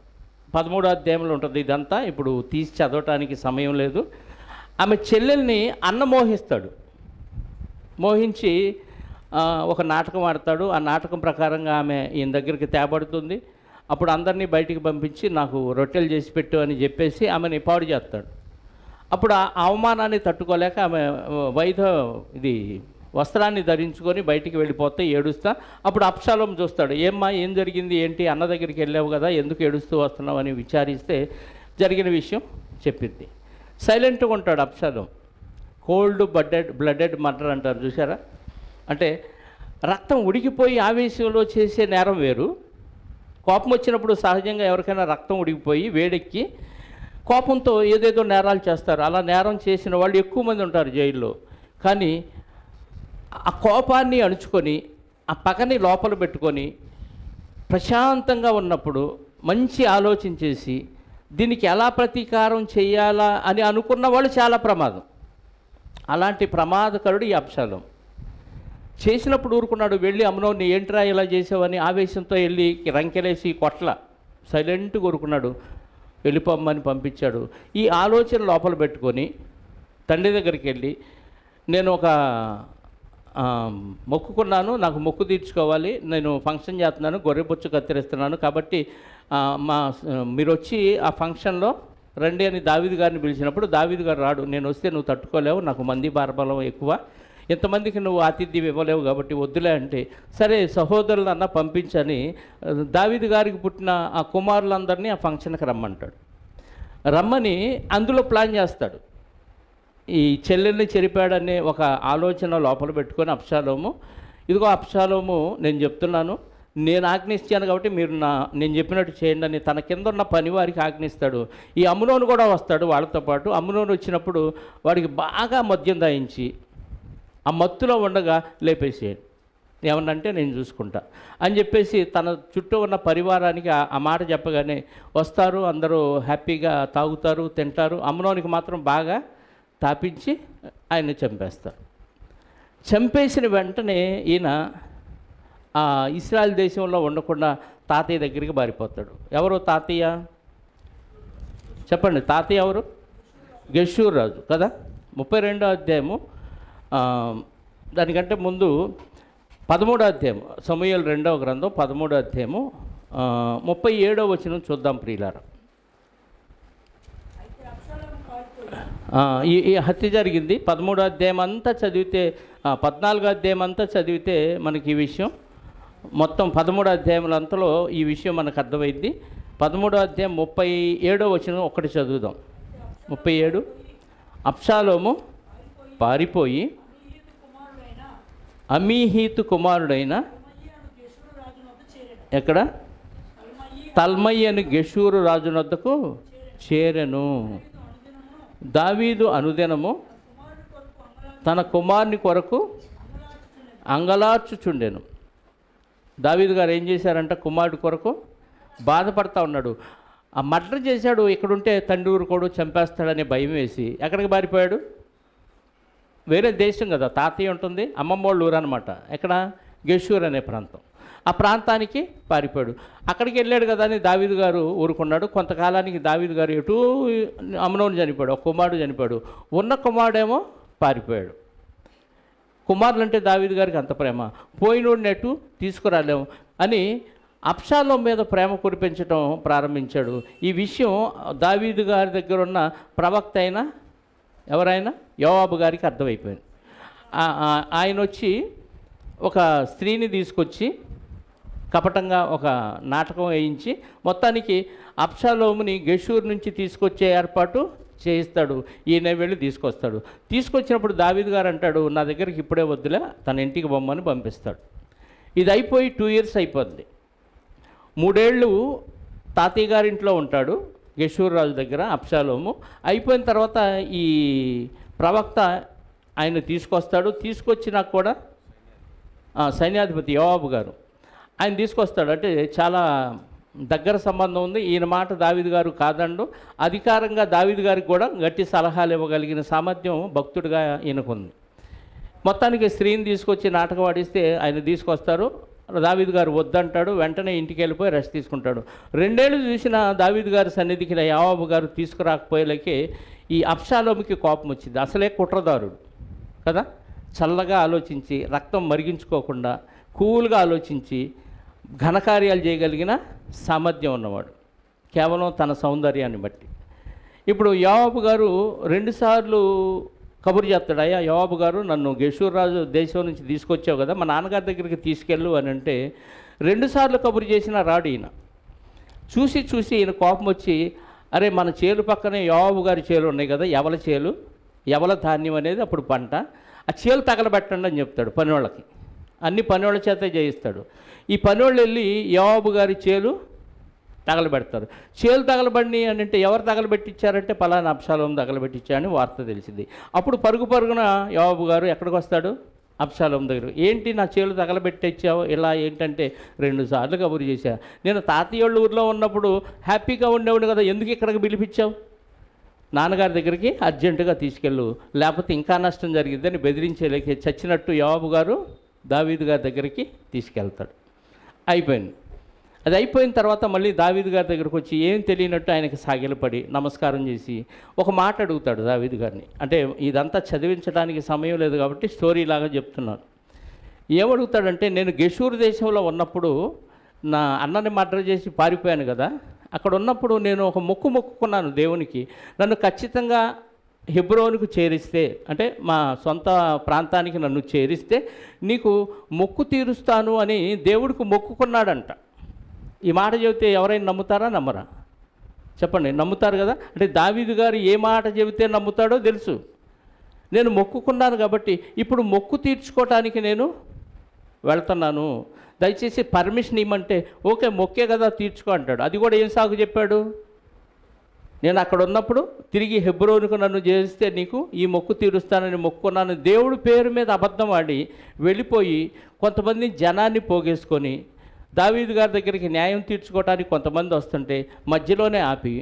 13వ అధ్యాయంలో ఉంటుంది ఇదంతా. ఇప్పుడు తీసి చదవటానికి సమయం లేదు. ఆమె చెల్లెల్ని అన్న మోహిస్తాడు. మోహించి ఒక నాటకం ఆడతాడు. ఆ నాటకం ప్రకారంగా ఆమె ఈయన దగ్గరికి తేబడుతుంది. అప్పుడు అందరినీ బయటికి పంపించి నాకు రొట్టెలు చేసి పెట్టు అని చెప్పేసి ఆమెని పాడు చేస్తాడు. అప్పుడు ఆ అవమానాన్ని తట్టుకోలేక ఆమె వస్త్రాన్ని ధరించుకొని బయటికి వెళ్ళిపోతే ఏడుస్తా. అప్పుడు అబ్షాలోము చూస్తాడు. ఏమ్మా ఏం జరిగింది ఏంటి? అన్న దగ్గరికి వెళ్ళావు కదా, ఎందుకు ఏడుస్తూ వస్తున్నావు అని విచారిస్తే జరిగిన విషయం చెప్పింది. సైలెంట్గా ఉంటాడు అబ్షాలోము. కోల్డ్ బ్లడెడ్ మర్డర్ అంటారు చూసారా? అంటే రక్తం ఉడికిపోయి ఆవేశంలో చేసే నేరం వేరు. కోపం వచ్చినప్పుడు సహజంగా ఎవరికైనా రక్తం ఉడికిపోయి వేడెక్కి కోపంతో ఏదేదో నేరాలు చేస్తారు. అలా నేరం చేసిన వాళ్ళు ఎక్కువ మంది ఉంటారు జైల్లో. కానీ ఆ కోపాన్ని అణుచుకొని ఆ పగని లోపల పెట్టుకొని ప్రశాంతంగా ఉన్నప్పుడు మంచి ఆలోచన చేసి దీనికి ఎలా ప్రతీకారం చేయాలా అని అనుకున్న వాళ్ళు చాలా ప్రమాదం. అలాంటి ప్రమాదకరుడు ఈ అబ్షాలోము. చేసినప్పుడు ఊరుకున్నాడు. వెళ్ళి అమ్నోని ఏంట్రా ఇలా చేసావని ఆవేశంతో వెళ్ళి రంకెలేసి కొట్ల సైలెంట్గా ఊరుకున్నాడు. వెళ్ళిపోమ్మని పంపించాడు. ఈ ఆలోచన లోపల పెట్టుకొని తండ్రి దగ్గరికి వెళ్ళి నేను ఒక మొక్కుకున్నాను, నాకు మొక్కు తీర్చుకోవాలి, నేను ఫంక్షన్ చేస్తున్నాను, గొర్రెబొచ్చు కత్తిరిస్తున్నాను, కాబట్టి మీరు వచ్చి ఆ ఫంక్షన్లో రండి అని దావీదు గారిని పిలిచినప్పుడు దావీదు గారు రాడు. నేను వస్తే నువ్వు తట్టుకోలేవు, నాకు మంది బారబలం ఎక్కువ, ఇంతమందికి నువ్వు ఆతిథ్యం ఇవ్వలేవు కాబట్టి వద్దులే అంటే సరే సహోదరులన్నా పంపించని దావీదు గారికి పుట్టిన ఆ కుమారులందరినీ ఆ ఫంక్షన్కి రమ్మంటాడు. రమ్మని అందులో ప్లాన్ చేస్తాడు. ఈ చెల్లెల్ని చెరిపాడనే ఒక ఆలోచన లోపల పెట్టుకొని అబ్షాలోము, ఇదిగో అబ్షాలోము నేను చెప్తున్నాను, నేను ఆజ్ఞిస్తాను కాబట్టి మీరు నేను చెప్పినట్టు చేయండి అని తన కింద ఉన్న పని వారికి ఆజ్ఞిస్తాడు. ఈ అమ్నోను కూడా వస్తాడు వాళ్ళతో పాటు. అమ్నోను వచ్చినప్పుడు వాడికి బాగా మద్యం దాయించి ఆ మత్తులో ఉండగా లేపేసేయండి, ఏమన్నంటే నేను చూసుకుంటా అని చెప్పేసి తన చుట్టూ ఉన్న పరివారానికి ఆ మాట చెప్పగానే వస్తారు, అందరూ హ్యాపీగా తాగుతారు, తింటారు. అమ్నోనికి మాత్రం బాగా తాపించి ఆయన్ని చంపేస్తారు. చంపేసిన వెంటనే ఈయన ఇశ్రాయేల్ దేశంలో ఉండకుండా తాతయ్య దగ్గరికి పారిపోతాడు. ఎవరు తాతయ్య చెప్పండి? తాతయ్య ఎవరు? గెషూర్ రాజు కదా. 32వ అధ్యాయము, దానికంటే ముందు 13వ అధ్యాయం, సమూయేలు 2వ గ్రంథం 13వ అధ్యాయము 37వ వచనం చూద్దాం ప్రియులారా. ఈ హత్య జరిగింది. 13వ అధ్యాయం అంతా చదివితే, 14వ అధ్యాయం అంతా చదివితే మనకి ఈ విషయం మొత్తం 13వ అధ్యాయములంతలో ఈ విషయం మనకు అర్థమైంది. 13వ అధ్యాయం 37వ వచనం ఒకటి చదువుదాం. 37. అబ్షాలోము పారిపోయి అమీహీతు కుమారుడైన ఎక్కడ తల్మయి అని గెషూరు రాజునొద్దకు చేరెను. దావీదు అనుదినము తన కుమారుని కొరకు అంగలార్చుచుండెను. దావీదు గారు ఏం చేశారంట? కుమారుడి కొరకు బాధపడతా ఉన్నాడు. ఆ మర్డర్ చేశాడు, ఇక్కడుంటే తండ్రి ఊరుకోడు, చంపేస్తాడనే భయం వేసి ఎక్కడికి పారిపోయాడు? వేరే దేశం కదా, తాతయ్య ఉంటుంది, అమ్మమ్మ వాళ్ళ ఊరు అనమాట. ఎక్కడ? గెషూర్ అనే ప్రాంతం. ఆ ప్రాంతానికి పారిపోయాడు. అక్కడికి వెళ్ళాడు కదా అని దావీదు గారు ఊరుకున్నాడు. కొంతకాలానికి దావీదు గారు ఎటు అమ్నోను చనిపోయాడు, ఒక కుమారుడు చనిపోయాడు. ఉన్న కుమారుడేమో పారిపోయాడు. కుమారులు అంటే దావీదు గారికి అంత ప్రేమ, పోయినోడిని ఎటు తీసుకురాలేము అని అబ్షాలోము మీద ప్రేమ కురిపించడం ప్రారంభించాడు. ఈ విషయం దావీదు గారి దగ్గర ఉన్న ప్రవక్త అయిన ఎవరైనా యోవాబు గారికి అర్థమైపోయింది. ఆయన వచ్చి ఒక స్త్రీని తీసుకొచ్చి కపటంగా ఒక నాటకం వేయించి మొత్తానికి అబ్షాలోముని గెషూర్ నుంచి తీసుకొచ్చే ఏర్పాటు చేయిస్తాడు. ఈయన వెళ్ళి తీసుకొస్తాడు. తీసుకొచ్చినప్పుడు దావీదు గారు అంటాడు, నా దగ్గరికి ఇప్పుడే వద్దులే, తన ఇంటికి బొమ్మని పంపిస్తాడు. ఇది అయిపోయి 2 years అయిపోద్ది. 3 ఏళ్ళు తాతయ్య గారింట్లో ఉంటాడు గెషూర్ రాజు దగ్గర అబ్షాలోము. అయిపోయిన తర్వాత ఈ ప్రవక్త ఆయన తీసుకొస్తాడు. తీసుకొచ్చినా కూడా సైన్యాధిపతి యోవాబు గారు ఆయన తీసుకొస్తాడు. అంటే చాలా దగ్గర సంబంధం ఉంది. ఈయన మాట దావీదు గారు కాదండు. అధికారంగా దావీదు గారికి కూడా గట్టి సలహాలు ఇవ్వగలిగిన సామర్థ్యం భక్తుడిగా ఈయనకుంది. మొత్తానికి స్త్రీని తీసుకొచ్చి నాటకం ఆడిస్తే ఆయన తీసుకొస్తారు. దావీదు గారు వద్దంటాడు. వెంటనే ఇంటికి వెళ్ళిపోయి రెస్ట్ తీసుకుంటాడు. 2 ఏళ్ళు చూసిన దావీదు గారి సన్నిధికి యోవాబు గారు తీసుకురాకపోయేలకే ఈ అబ్షాలోముకి కోపం వచ్చింది. అసలే కుట్రదారుడు కదా, చల్లగా ఆలోచించి, రక్తం మరిగించుకోకుండా కూల్గా ఆలోచించి ఘనకార్యాలు చేయగలిగిన సామర్థ్యం ఉన్నవాడు, కేవలం తన సౌందర్యాన్ని బట్టి. ఇప్పుడు యోవాబు గారు 2 సార్లు కబురు చేస్తాడు, అయ్యా యోవాబు గారు, నన్ను గెషూర్ రాజు దేశం నుంచి తీసుకొచ్చావు కదా, మా నాన్నగారి దగ్గరికి తీసుకెళ్ళు అని అంటే 2 సార్లు కబురు చేసినా రాడు. ఈయన చూసి ఈయన కోపం వచ్చి, అరే మన చేలు పక్కనే యోవాబు గారి చేలు ఉన్నాయి కదా, ఎవల చేలు, ఎవల ధాన్యం అనేది అప్పుడు పంట, ఆ చేలు తగలబెట్టండి అని చెప్తాడు పనివాళ్ళకి. అన్ని పనివాళ్ళ చేతే చేయిస్తాడు. ఈ పనివాళ్ళు వెళ్ళి యోవాబు గారి చేలు తగలబెడతారు. చేలు తగలబడి అని అంటే ఎవరు తగలబెట్టించారంటే పలానా అబ్షాలోము తగలబెట్టించారని వార్త తెలిసింది. అప్పుడు పరుగున యోవాబు గారు ఎక్కడికి వస్తాడు? అబ్షాలోము దగ్గర. ఏంటి నా చేలు తగలబెట్టించావు ఇలా? ఏంటంటే 2 సార్లు కబురు చేశా. నేను తాతయ్యోళ్ళ ఊర్లో ఉన్నప్పుడు హ్యాపీగా ఉండేవాడు కదా, ఎందుకు ఇక్కడికి పిలిపించావు? నాన్నగారి దగ్గరికి అర్జెంటుగా తీసుకెళ్ళు, లేకపోతే ఇంకా నష్టం జరిగిద్దని బెదిరించేలేకే చచ్చినట్టు యోవాబు గారు దావీదు గారి దగ్గరికి తీసుకెళ్తాడు. అయిపోయింది. అది అయిపోయిన తర్వాత మళ్ళీ దావీదు గారి దగ్గరకు వచ్చి ఏం తెలియనట్టు ఆయనకి సాగిలపడి నమస్కారం చేసి ఒక మాట అడుగుతాడు దావీదు గారిని. అంటే ఇదంతా చదివించడానికి సమయం లేదు కాబట్టి స్టోరీ లాగా చెప్తున్నాను. ఏమడుగుతాడంటే, నేను గెషూర్ దేశంలో ఉన్నప్పుడు నా అన్నని మర్డర్ చేసి పారిపోయాను కదా, అక్కడ ఉన్నప్పుడు నేను ఒక మొక్కుకున్నాను దేవునికి, నన్ను ఖచ్చితంగా హెబ్రోనుకు చేరిస్తే, అంటే మా సొంత ప్రాంతానికి నన్ను చేరిస్తే నీకు మొక్కు తీరుస్తాను అని దేవుడికి మొక్కుకున్నాడంట. ఈ మాట చెబితే ఎవరైనా నమ్ముతారా? నమ్మరా? చెప్పండి. నమ్ముతారు కదా. అంటే దావీదు గారు ఏ మాట చెబితే నమ్ముతాడో తెలుసు. నేను మొక్కుకున్నాను కాబట్టి ఇప్పుడు మొక్కు తీర్చుకోవటానికి నేను వెళ్తున్నాను, దయచేసి పర్మిషన్ ఇవ్వమంటే ఓకే మొక్కే కదా తీర్చుకో అంటాడు. అది కూడా ఏం సాగు చెప్పాడు? నేను అక్కడ ఉన్నప్పుడు తిరిగి హెబ్రోనుకు నన్ను చేస్తే నీకు ఈ మొక్కు తీరుస్తానని మొక్కున్నాను. దేవుడి పేరు మీద అబద్ధం ఆడి వెళ్ళిపోయి కొంతమంది జనాన్ని పోగేసుకొని దావీదు గారి దగ్గరికి న్యాయం తీర్చుకోవడానికి కొంతమంది వస్తుంటే మధ్యలోనే ఆపి,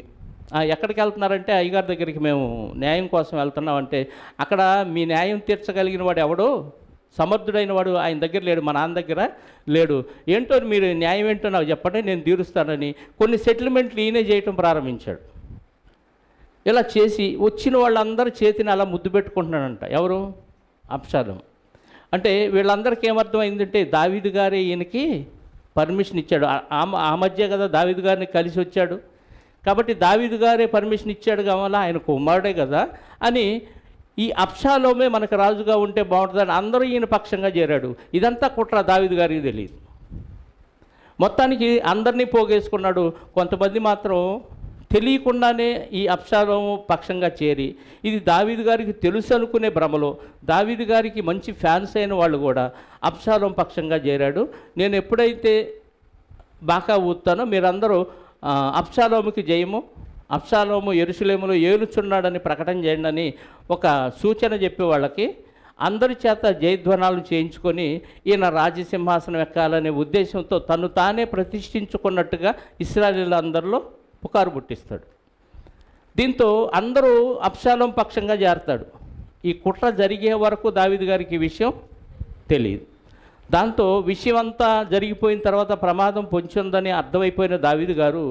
ఎక్కడికి వెళ్తున్నారంటే అయ్యగారి దగ్గరికి మేము న్యాయం కోసం వెళ్తున్నామంటే, అక్కడ మీ న్యాయం తీర్చగలిగిన వాడు ఎవడో సమర్థుడైన వాడు ఆయన దగ్గర లేడు, మా నాన్న దగ్గర లేడు, ఏంటో మీరు న్యాయం ఏంటో నాకు చెప్పండి నేను తీరుస్తానని కొన్ని సెటిల్మెంట్లు ఈయనే చేయటం ప్రారంభించాడు. ఇలా చేసి వచ్చిన వాళ్ళందరూ చేతిని అలా ముద్దు పెట్టుకుంటున్నాడంట. ఎవరు? అబ్షాలోము. అంటే వీళ్ళందరికీ ఏమర్థమైందంటే దావీదు గారే ఈయనకి పర్మిషన్ ఇచ్చాడు. ఆ మధ్య కదా దావీదు గారిని కలిసి వచ్చాడు కాబట్టి దావీదు గారే పర్మిషన్ ఇచ్చాడు కావాలా, ఆయన కుమారుడే కదా అని ఈ అబ్షాలోమే మనకు రాజుగా ఉంటే బాగుంటుందని అందరూ ఈయన పక్షంగా చేరాడు. ఇదంతా కుట్ర దావీదు గారికి తెలియదు. మొత్తానికి అందరినీ పోగేసుకున్నాడు. కొంతమంది మాత్రం తెలియకుండానే ఈ అబ్షాలోము పక్షంగా చేరి, ఇది దావీదు గారికి తెలుసు అనుకునే భ్రమలో దావీదు గారికి మంచి ఫ్యాన్స్ అయిన వాళ్ళు కూడా అబ్షాలోము పక్షంగా చేరాడు. నేను ఎప్పుడైతే బాకా ఊతానో మీరందరూ అబ్షాలోముకి జయము, అబ్షాలోము యెరూషలేములో ఏలుచున్నాడని ప్రకటన చేయండి అని ఒక సూచన చెప్పి వాళ్ళకి అందరి చేత జయధ్వనాలు చేయించుకొని ఈయన రాజసింహాసనం ఎక్కాలనే ఉద్దేశంతో తను తానే ప్రతిష్ఠించుకున్నట్టుగా ఇశ్రాయేలీయులందరిలో పుకారు పుట్టిస్తాడు. దీంతో అందరూ అబ్షాలోము పక్షంగా చేరతాడు. ఈ కుట్ర జరిగే వరకు దావీదు గారికి ఈ విషయం తెలియదు. దాంతో విషయం అంతా జరిగిపోయిన తర్వాత ప్రమాదం పొంచి ఉందని అర్థమైపోయిన దావీదు గారు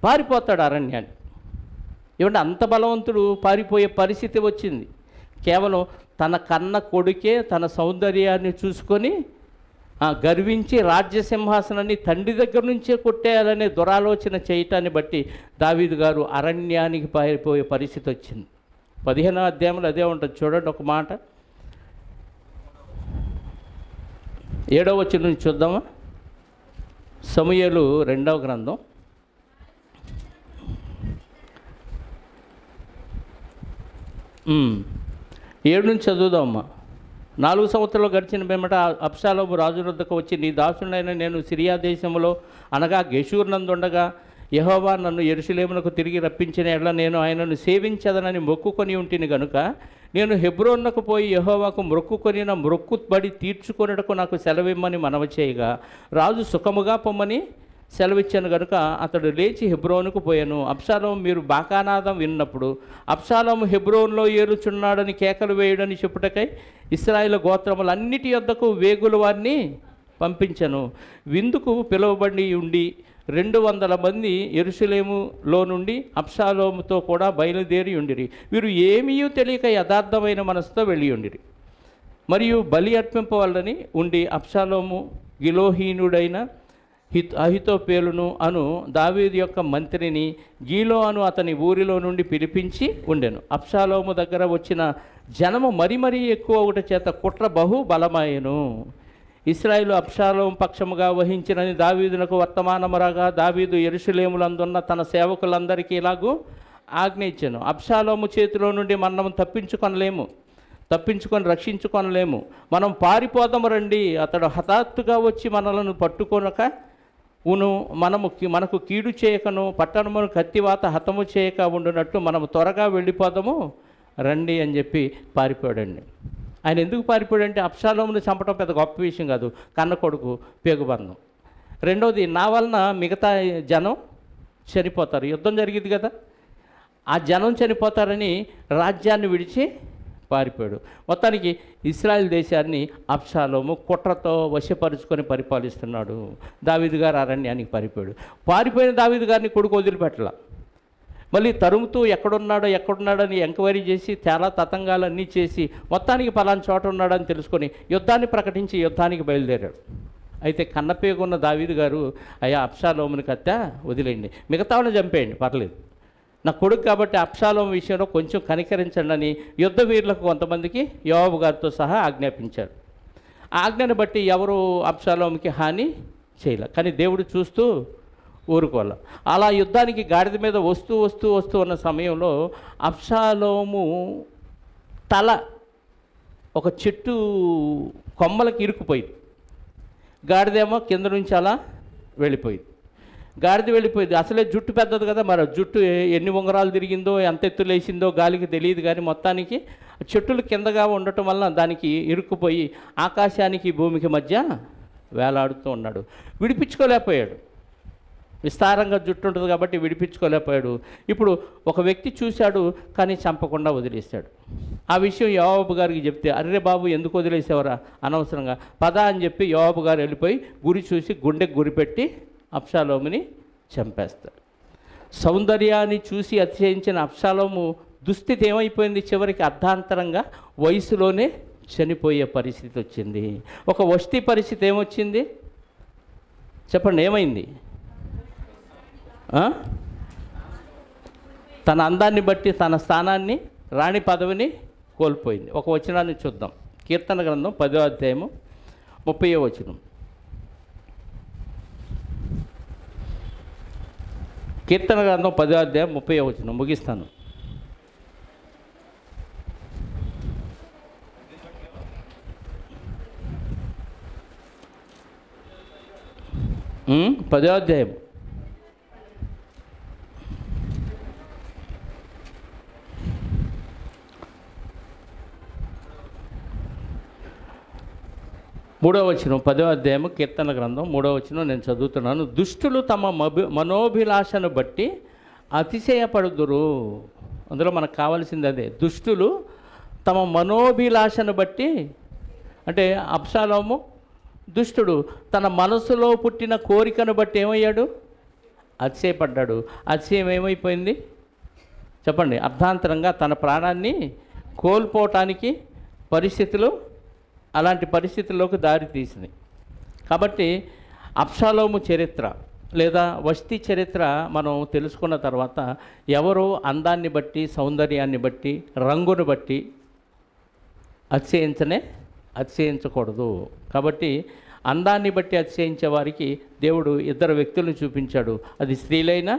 పారిపోతాడు అరణ్యాన్ని. ఏమంటే అంత బలవంతుడు పారిపోయే పరిస్థితి వచ్చింది. కేవలం తన కన్న కొడుకే తన సౌందర్యాన్ని చూసుకొని గర్వించి రాజ్యసింహాసనాన్ని తండ్రి దగ్గర నుంచే కొట్టేయాలనే దురాలోచన చేయటాన్ని బట్టి దావీదు గారు అరణ్యానికి పారిపోయే పరిస్థితి వచ్చింది. 15వ అధ్యాయంలో అదే ఉంటుంది. చూడండి ఒక మాట, 7వ వచనం నుంచి చూద్దామా. సమూయేలు 2వ గ్రంథం 7 నుంచి చదువుదామమ్మా. 4 సంవత్సరాలు గడిచిన పిమ్మట అబ్షాలోము రాజు వద్దకు వచ్చి, నీ దాసుడైన నేను సిరియా దేశంలో అనగా గెషూర్ నందుండగా యెహోవా నన్ను యెరూషలేమునకు తిరిగి రప్పించిన ఎడల నేను ఆయనను సేవించదనని మొక్కుకొని ఉంటిని గనుక నేను హెబ్రోనుకు పోయి యెహోవాకు మొక్కుకొనిన మొక్కుబడి తీర్చుకొనుటకు నాకు సెలవిమ్మని మనవి చేయగా రాజు సుఖముగా పొమ్మని సెలవిచ్చాను కనుక అతడు లేచి హెబ్రోనుకు పోయాను. అబ్షాలోము మీరు బాకానాదం విన్నప్పుడు అబ్షాలోము హెబ్రోన్లో ఏలుచున్నాడని కేకలు వేయడని చెప్పుటకై ఇశ్రాయేలు గోత్రములన్నిటి యొద్దకు వేగుల వారిని పంపించను. విందుకు పిలువబడి ఉండి 200 మంది యెరూషలేములో నుండి అబ్షాలోముతో కూడా బయలుదేరి ఉండిరి. వీరు ఏమీ తెలియక యథార్థమైన మనసుతో వెళ్ళి ఉండిరి. మరియు బలి అర్పింపవలని ఉండి అబ్షాలోము గిలోహీనుడైన అహితోపేలును అను దావీదు యొక్క మంత్రిని గీలో అను అతని ఊరిలో నుండి పిలిపించి ఉండెను. అబ్షాలోము దగ్గర వచ్చిన జనము మరీ ఎక్కువ ఒకటి చేత కుట్ర బహు బలమాయెను. ఇశ్రాయేలు అబ్షాలోము పక్షముగా వహించినని దావీదునకు వర్తమానమురాగా దావీదు యెరూషలేములందున్న తన సేవకులందరికీ ఇలాగూ ఆజ్ఞ ఇచ్చెను, అబ్షాలోము చేతిలో నుండి మనం తప్పించుకొని రక్షించుకొనలేము. మనం పారిపోదాము రండి. అతడు హఠాత్తుగా వచ్చి మనలను పట్టుకొనక మనకు కీడు చేయకను పట్టణమును కత్తివాత హతము చేయక ఉండునట్టు మనము త్వరగా వెళ్ళిపోదాము రండి అని చెప్పి పారిపోయాడండి. ఆయన ఎందుకు పారిపోయాడంటే అబ్షాలోమును చంపడం పెద్ద గొప్ప విషయం కాదు, కన్న కొడుకు పేగుబంధం. రెండవది, నా వలన మిగతా జనం చనిపోతారు. యుద్ధం జరిగింది కదా, ఆ జనం చనిపోతారని రాజ్యాన్ని విడిచి పారిపోయాడు. మొత్తానికి ఇశ్రాయేల్ దేశాన్ని అబ్షాలోము కుట్రతో వశపరుచుకొని పరిపాలిస్తున్నాడు. దావీదు గారు అరణ్యానికి పారిపోయిన దావీదు గారిని కొడుకు వదిలిపెట్టల. మళ్ళీ తరుముతూ ఎక్కడున్నాడని ఎంక్వైరీ చేసి చాలా తతంగాలన్నీ చేసి మొత్తానికి పలానా చోట ఉన్నాడని తెలుసుకొని యుద్ధాన్ని ప్రకటించి యుద్ధానికి బయలుదేరాడు. అయితే కన్నపేగున్న దావీదు గారు, అయ్యా అబ్షాలోముని కత్తా వదిలేయండి, మిగతా వాళ్ళని చంపేయండి పర్లేదు, నా కొడుకు కాబట్టి అబ్షాలోము విషయంలో కొంచెం కనికరించండి అని యుద్ధ వీరులకు కొంతమందికి యోవాబు గారితో సహా ఆజ్ఞాపించాడు. ఆ ఆజ్ఞను బట్టి ఎవరు అబ్షాలోముకి హాని చేయలే. కానీ దేవుడు చూస్తూ ఊరుకోలే. అలా యుద్ధానికి గాడిద మీద వస్తూ ఉన్న సమయంలో అబ్షాలోము తల ఒక చెట్టు కొమ్మలకి ఇరుక్కుపోయింది, గాడిదేమో కింద నుంచి అలా వెళ్ళిపోయింది. గాడిద వెళ్ళిపోయింది. అసలే జుట్టు పెద్దది కదా, మరి జుట్టు ఎన్ని ఉంగరాలు తిరిగిందో ఎంత ఎత్తు లేచిందో గాలికి తెలియదు, కానీ మొత్తానికి చెట్టులు కిందగా ఉండటం వల్ల దానికి ఇరుక్కుపోయి ఆకాశానికి భూమికి మధ్య వేలాడుతూ ఉన్నాడు. విడిపించుకోలేకపోయాడు. విస్తారంగా జుట్టు ఉంటుంది కాబట్టి విడిపించుకోలేకపోయాడు. ఇప్పుడు ఒక వ్యక్తి చూశాడు కానీ చంపకుండా వదిలేశాడు. ఆ విషయం యోవాబు గారికి చెప్తే, అరే బాబు ఎందుకు వదిలేసేవరా అనవసరంగా, పద అని చెప్పి యోవాబు గారు వెళ్ళిపోయి గురి చూసి గుండెకి గురిపెట్టి అబ్షాలోముని చంపేస్తాడు. సౌందర్యాన్ని చూసి అతిశయించిన అబ్షాలోము దుస్థితి ఏమైపోయింది? చివరికి అర్ధాంతరంగా వయసులోనే చనిపోయే పరిస్థితి వచ్చింది. ఒక వస్తీ పరిస్థితి ఏమొచ్చింది చెప్పండి, ఏమైంది? తన అందాన్ని బట్టి తన స్థానాన్ని, రాణి పదవిని కోల్పోయింది. ఒక వచనాన్ని చూద్దాం. కీర్తన గ్రంథం 10వ అధ్యాయము 30వ వచనం. కీర్తన గ్రంథం 10వ అధ్యాయం 30వ వచనం ముగిస్తాను. పదో అధ్యాయం మూడవ వచనం, 10వ అధ్యాయము కీర్తన గ్రంథం 3వ వచనం నేను చదువుతున్నాను. దుష్టులు తమ మనోభిలాషను బట్టి అతిశయపడుదురు. అందులో మనకు కావాల్సింది అదే. దుష్టులు తమ మనోభిలాషను బట్టి, అంటే అబ్షాలోము దుష్టుడు తన మనసులో పుట్టిన కోరికను బట్టి ఏమయ్యాడు? అతిశయపడ్డాడు. అతిశయం ఏమైపోయింది చెప్పండి? అర్ధాంతరంగా తన ప్రాణాన్ని కోల్పోవటానికి పరిస్థితులు, అలాంటి పరిస్థితుల్లోకి దారి తీసింది. కాబట్టి అబ్షాలోము చరిత్ర లేదా వస్తీ చరిత్ర మనం తెలుసుకున్న తర్వాత, ఎవరో అందాన్ని బట్టి, సౌందర్యాన్ని బట్టి, రంగును బట్టి అతిశయించకూడదు. కాబట్టి అందాన్ని బట్టి అతిశయించే వారికి దేవుడు ఇద్దరు వ్యక్తులను చూపించాడు. అది స్త్రీలైనా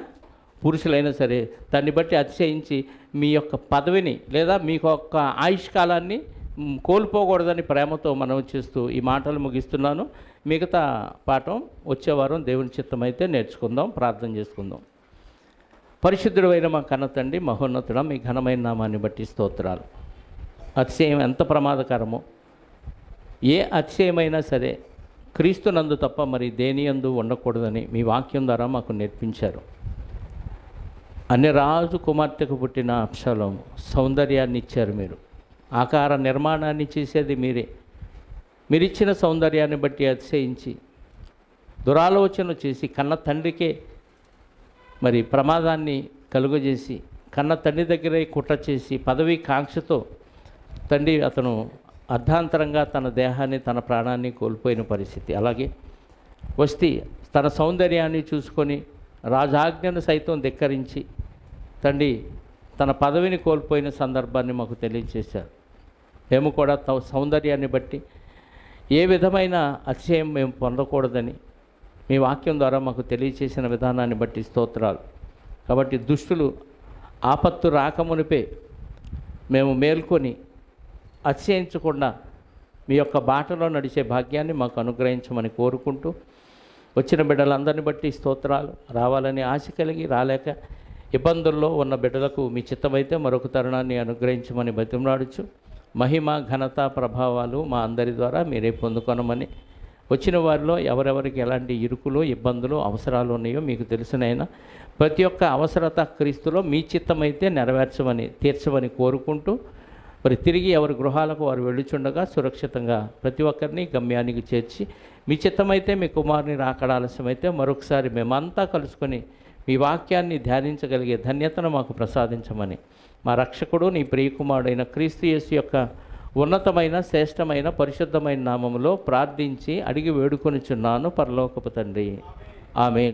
పురుషులైనా సరే, దాన్ని బట్టి అతిశయించి మీ యొక్క పదవిని లేదా మీ యొక్క ఆయుష్కాలాన్ని కోల్పోకూడదని ప్రేమతో మనవి చేస్తూ ఈ మాటలు ముగిస్తున్నాను. మిగతా పాఠం వచ్చేవారం దేవుని చిత్తమైతే నేర్చుకుందాం. ప్రార్థన చేసుకుందాం. పరిశుద్ధుడైన మా కన్న తండ్రి, మహోన్నతుడ, మీ ఘనమైన నామాన్ని బట్టి స్తోత్రాలు. అతిశయం ఎంత ప్రమాదకరమో, ఏ అతిశయమైనా సరే క్రీస్తునందు తప్ప మరి దేని యందు ఉండకూడదని మీ వాక్యం ద్వారా మాకు నేర్పించారు. అన్ని రాజు కుమార్తెకు పుట్టిన అబ్షాలోము సౌందర్యాన్ని ఇచ్చారు. మీరు ఆకార నిర్మాణాన్ని చేసేది మీరే. మీరిచ్చిన సౌందర్యాన్ని బట్టి అతిశయించి దురాలోచన చేసి కన్న తండ్రికే మరి ప్రమాదాన్ని కలుగజేసి, కన్న తండ్రి దగ్గరే కుట్ర చేసి, పదవి కాంక్షతో తండ్రి అతను అర్ధాంతరంగా తన దేహాన్ని, తన ప్రాణాన్ని కోల్పోయిన పరిస్థితి. అలాగే వస్తీ తన సౌందర్యాన్ని చూసుకొని రాజాజ్ఞను సైతం ధిక్కరించి తండ్రి తన పదవిని కోల్పోయిన సందర్భాన్ని మాకు తెలియజేశారు. మేము కూడా సౌందర్యాన్ని బట్టి ఏ విధమైన అతిశయం మేము పొందకూడదని మీ వాక్యం ద్వారా మాకు తెలియచేసిన విధానాన్ని బట్టి స్తోత్రాలు. కాబట్టి దుష్టులు ఆపత్తు రాకమునిపే మేము మేల్కొని అతిశయించకుండా మీ యొక్క బాటలో నడిచే భాగ్యాన్ని మాకు అనుగ్రహించమని కోరుకుంటూ, వచ్చిన బిడ్డలందరిని బట్టి స్తోత్రాలు. రావాలని ఆశ కలిగి రాలేక ఇబ్బందుల్లో ఉన్న బిడ్డలకు మీ చిత్తమైతే మరొక తరుణాన్ని అనుగ్రహించమని బతిమలాడుచు, మహిమ, ఘనత, ప్రభావాలు మా అందరి ద్వారా మీరే పొందుకొనమని, వచ్చిన వారిలో ఎవరెవరికి ఎలాంటి ఇరుకులు, ఇబ్బందులు, అవసరాలు ఉన్నాయో మీకు తెలిసినైనా ప్రతి ఒక్క అవసరత క్రీస్తులో మీ చిత్తమైతే తీర్చమని కోరుకుంటూ, మరి తిరిగి ఎవరి గృహాలకు వారు వెళ్ళుచుండగా సురక్షితంగా ప్రతి ఒక్కరిని గమ్యానికి చేర్చి, మీ చిత్తమైతే మీ కుమారుని రాకడ ఆలస్యమైతే మరొకసారి మేమంతా కలుసుకొని మీ వాక్యాన్ని ధ్యానించగలిగే ధన్యతను మాకు ప్రసాదించమని మా రక్షకుడు నీ ప్రియకుమారుడైన క్రీస్తు యేసు యొక్క ఉన్నతమైన, శ్రేష్టమైన, పరిశుద్ధమైన నామములో ప్రార్థించి అడిగి వేడుకొనిచున్నాను పరలోకపు తండ్రి. ఆమేన్.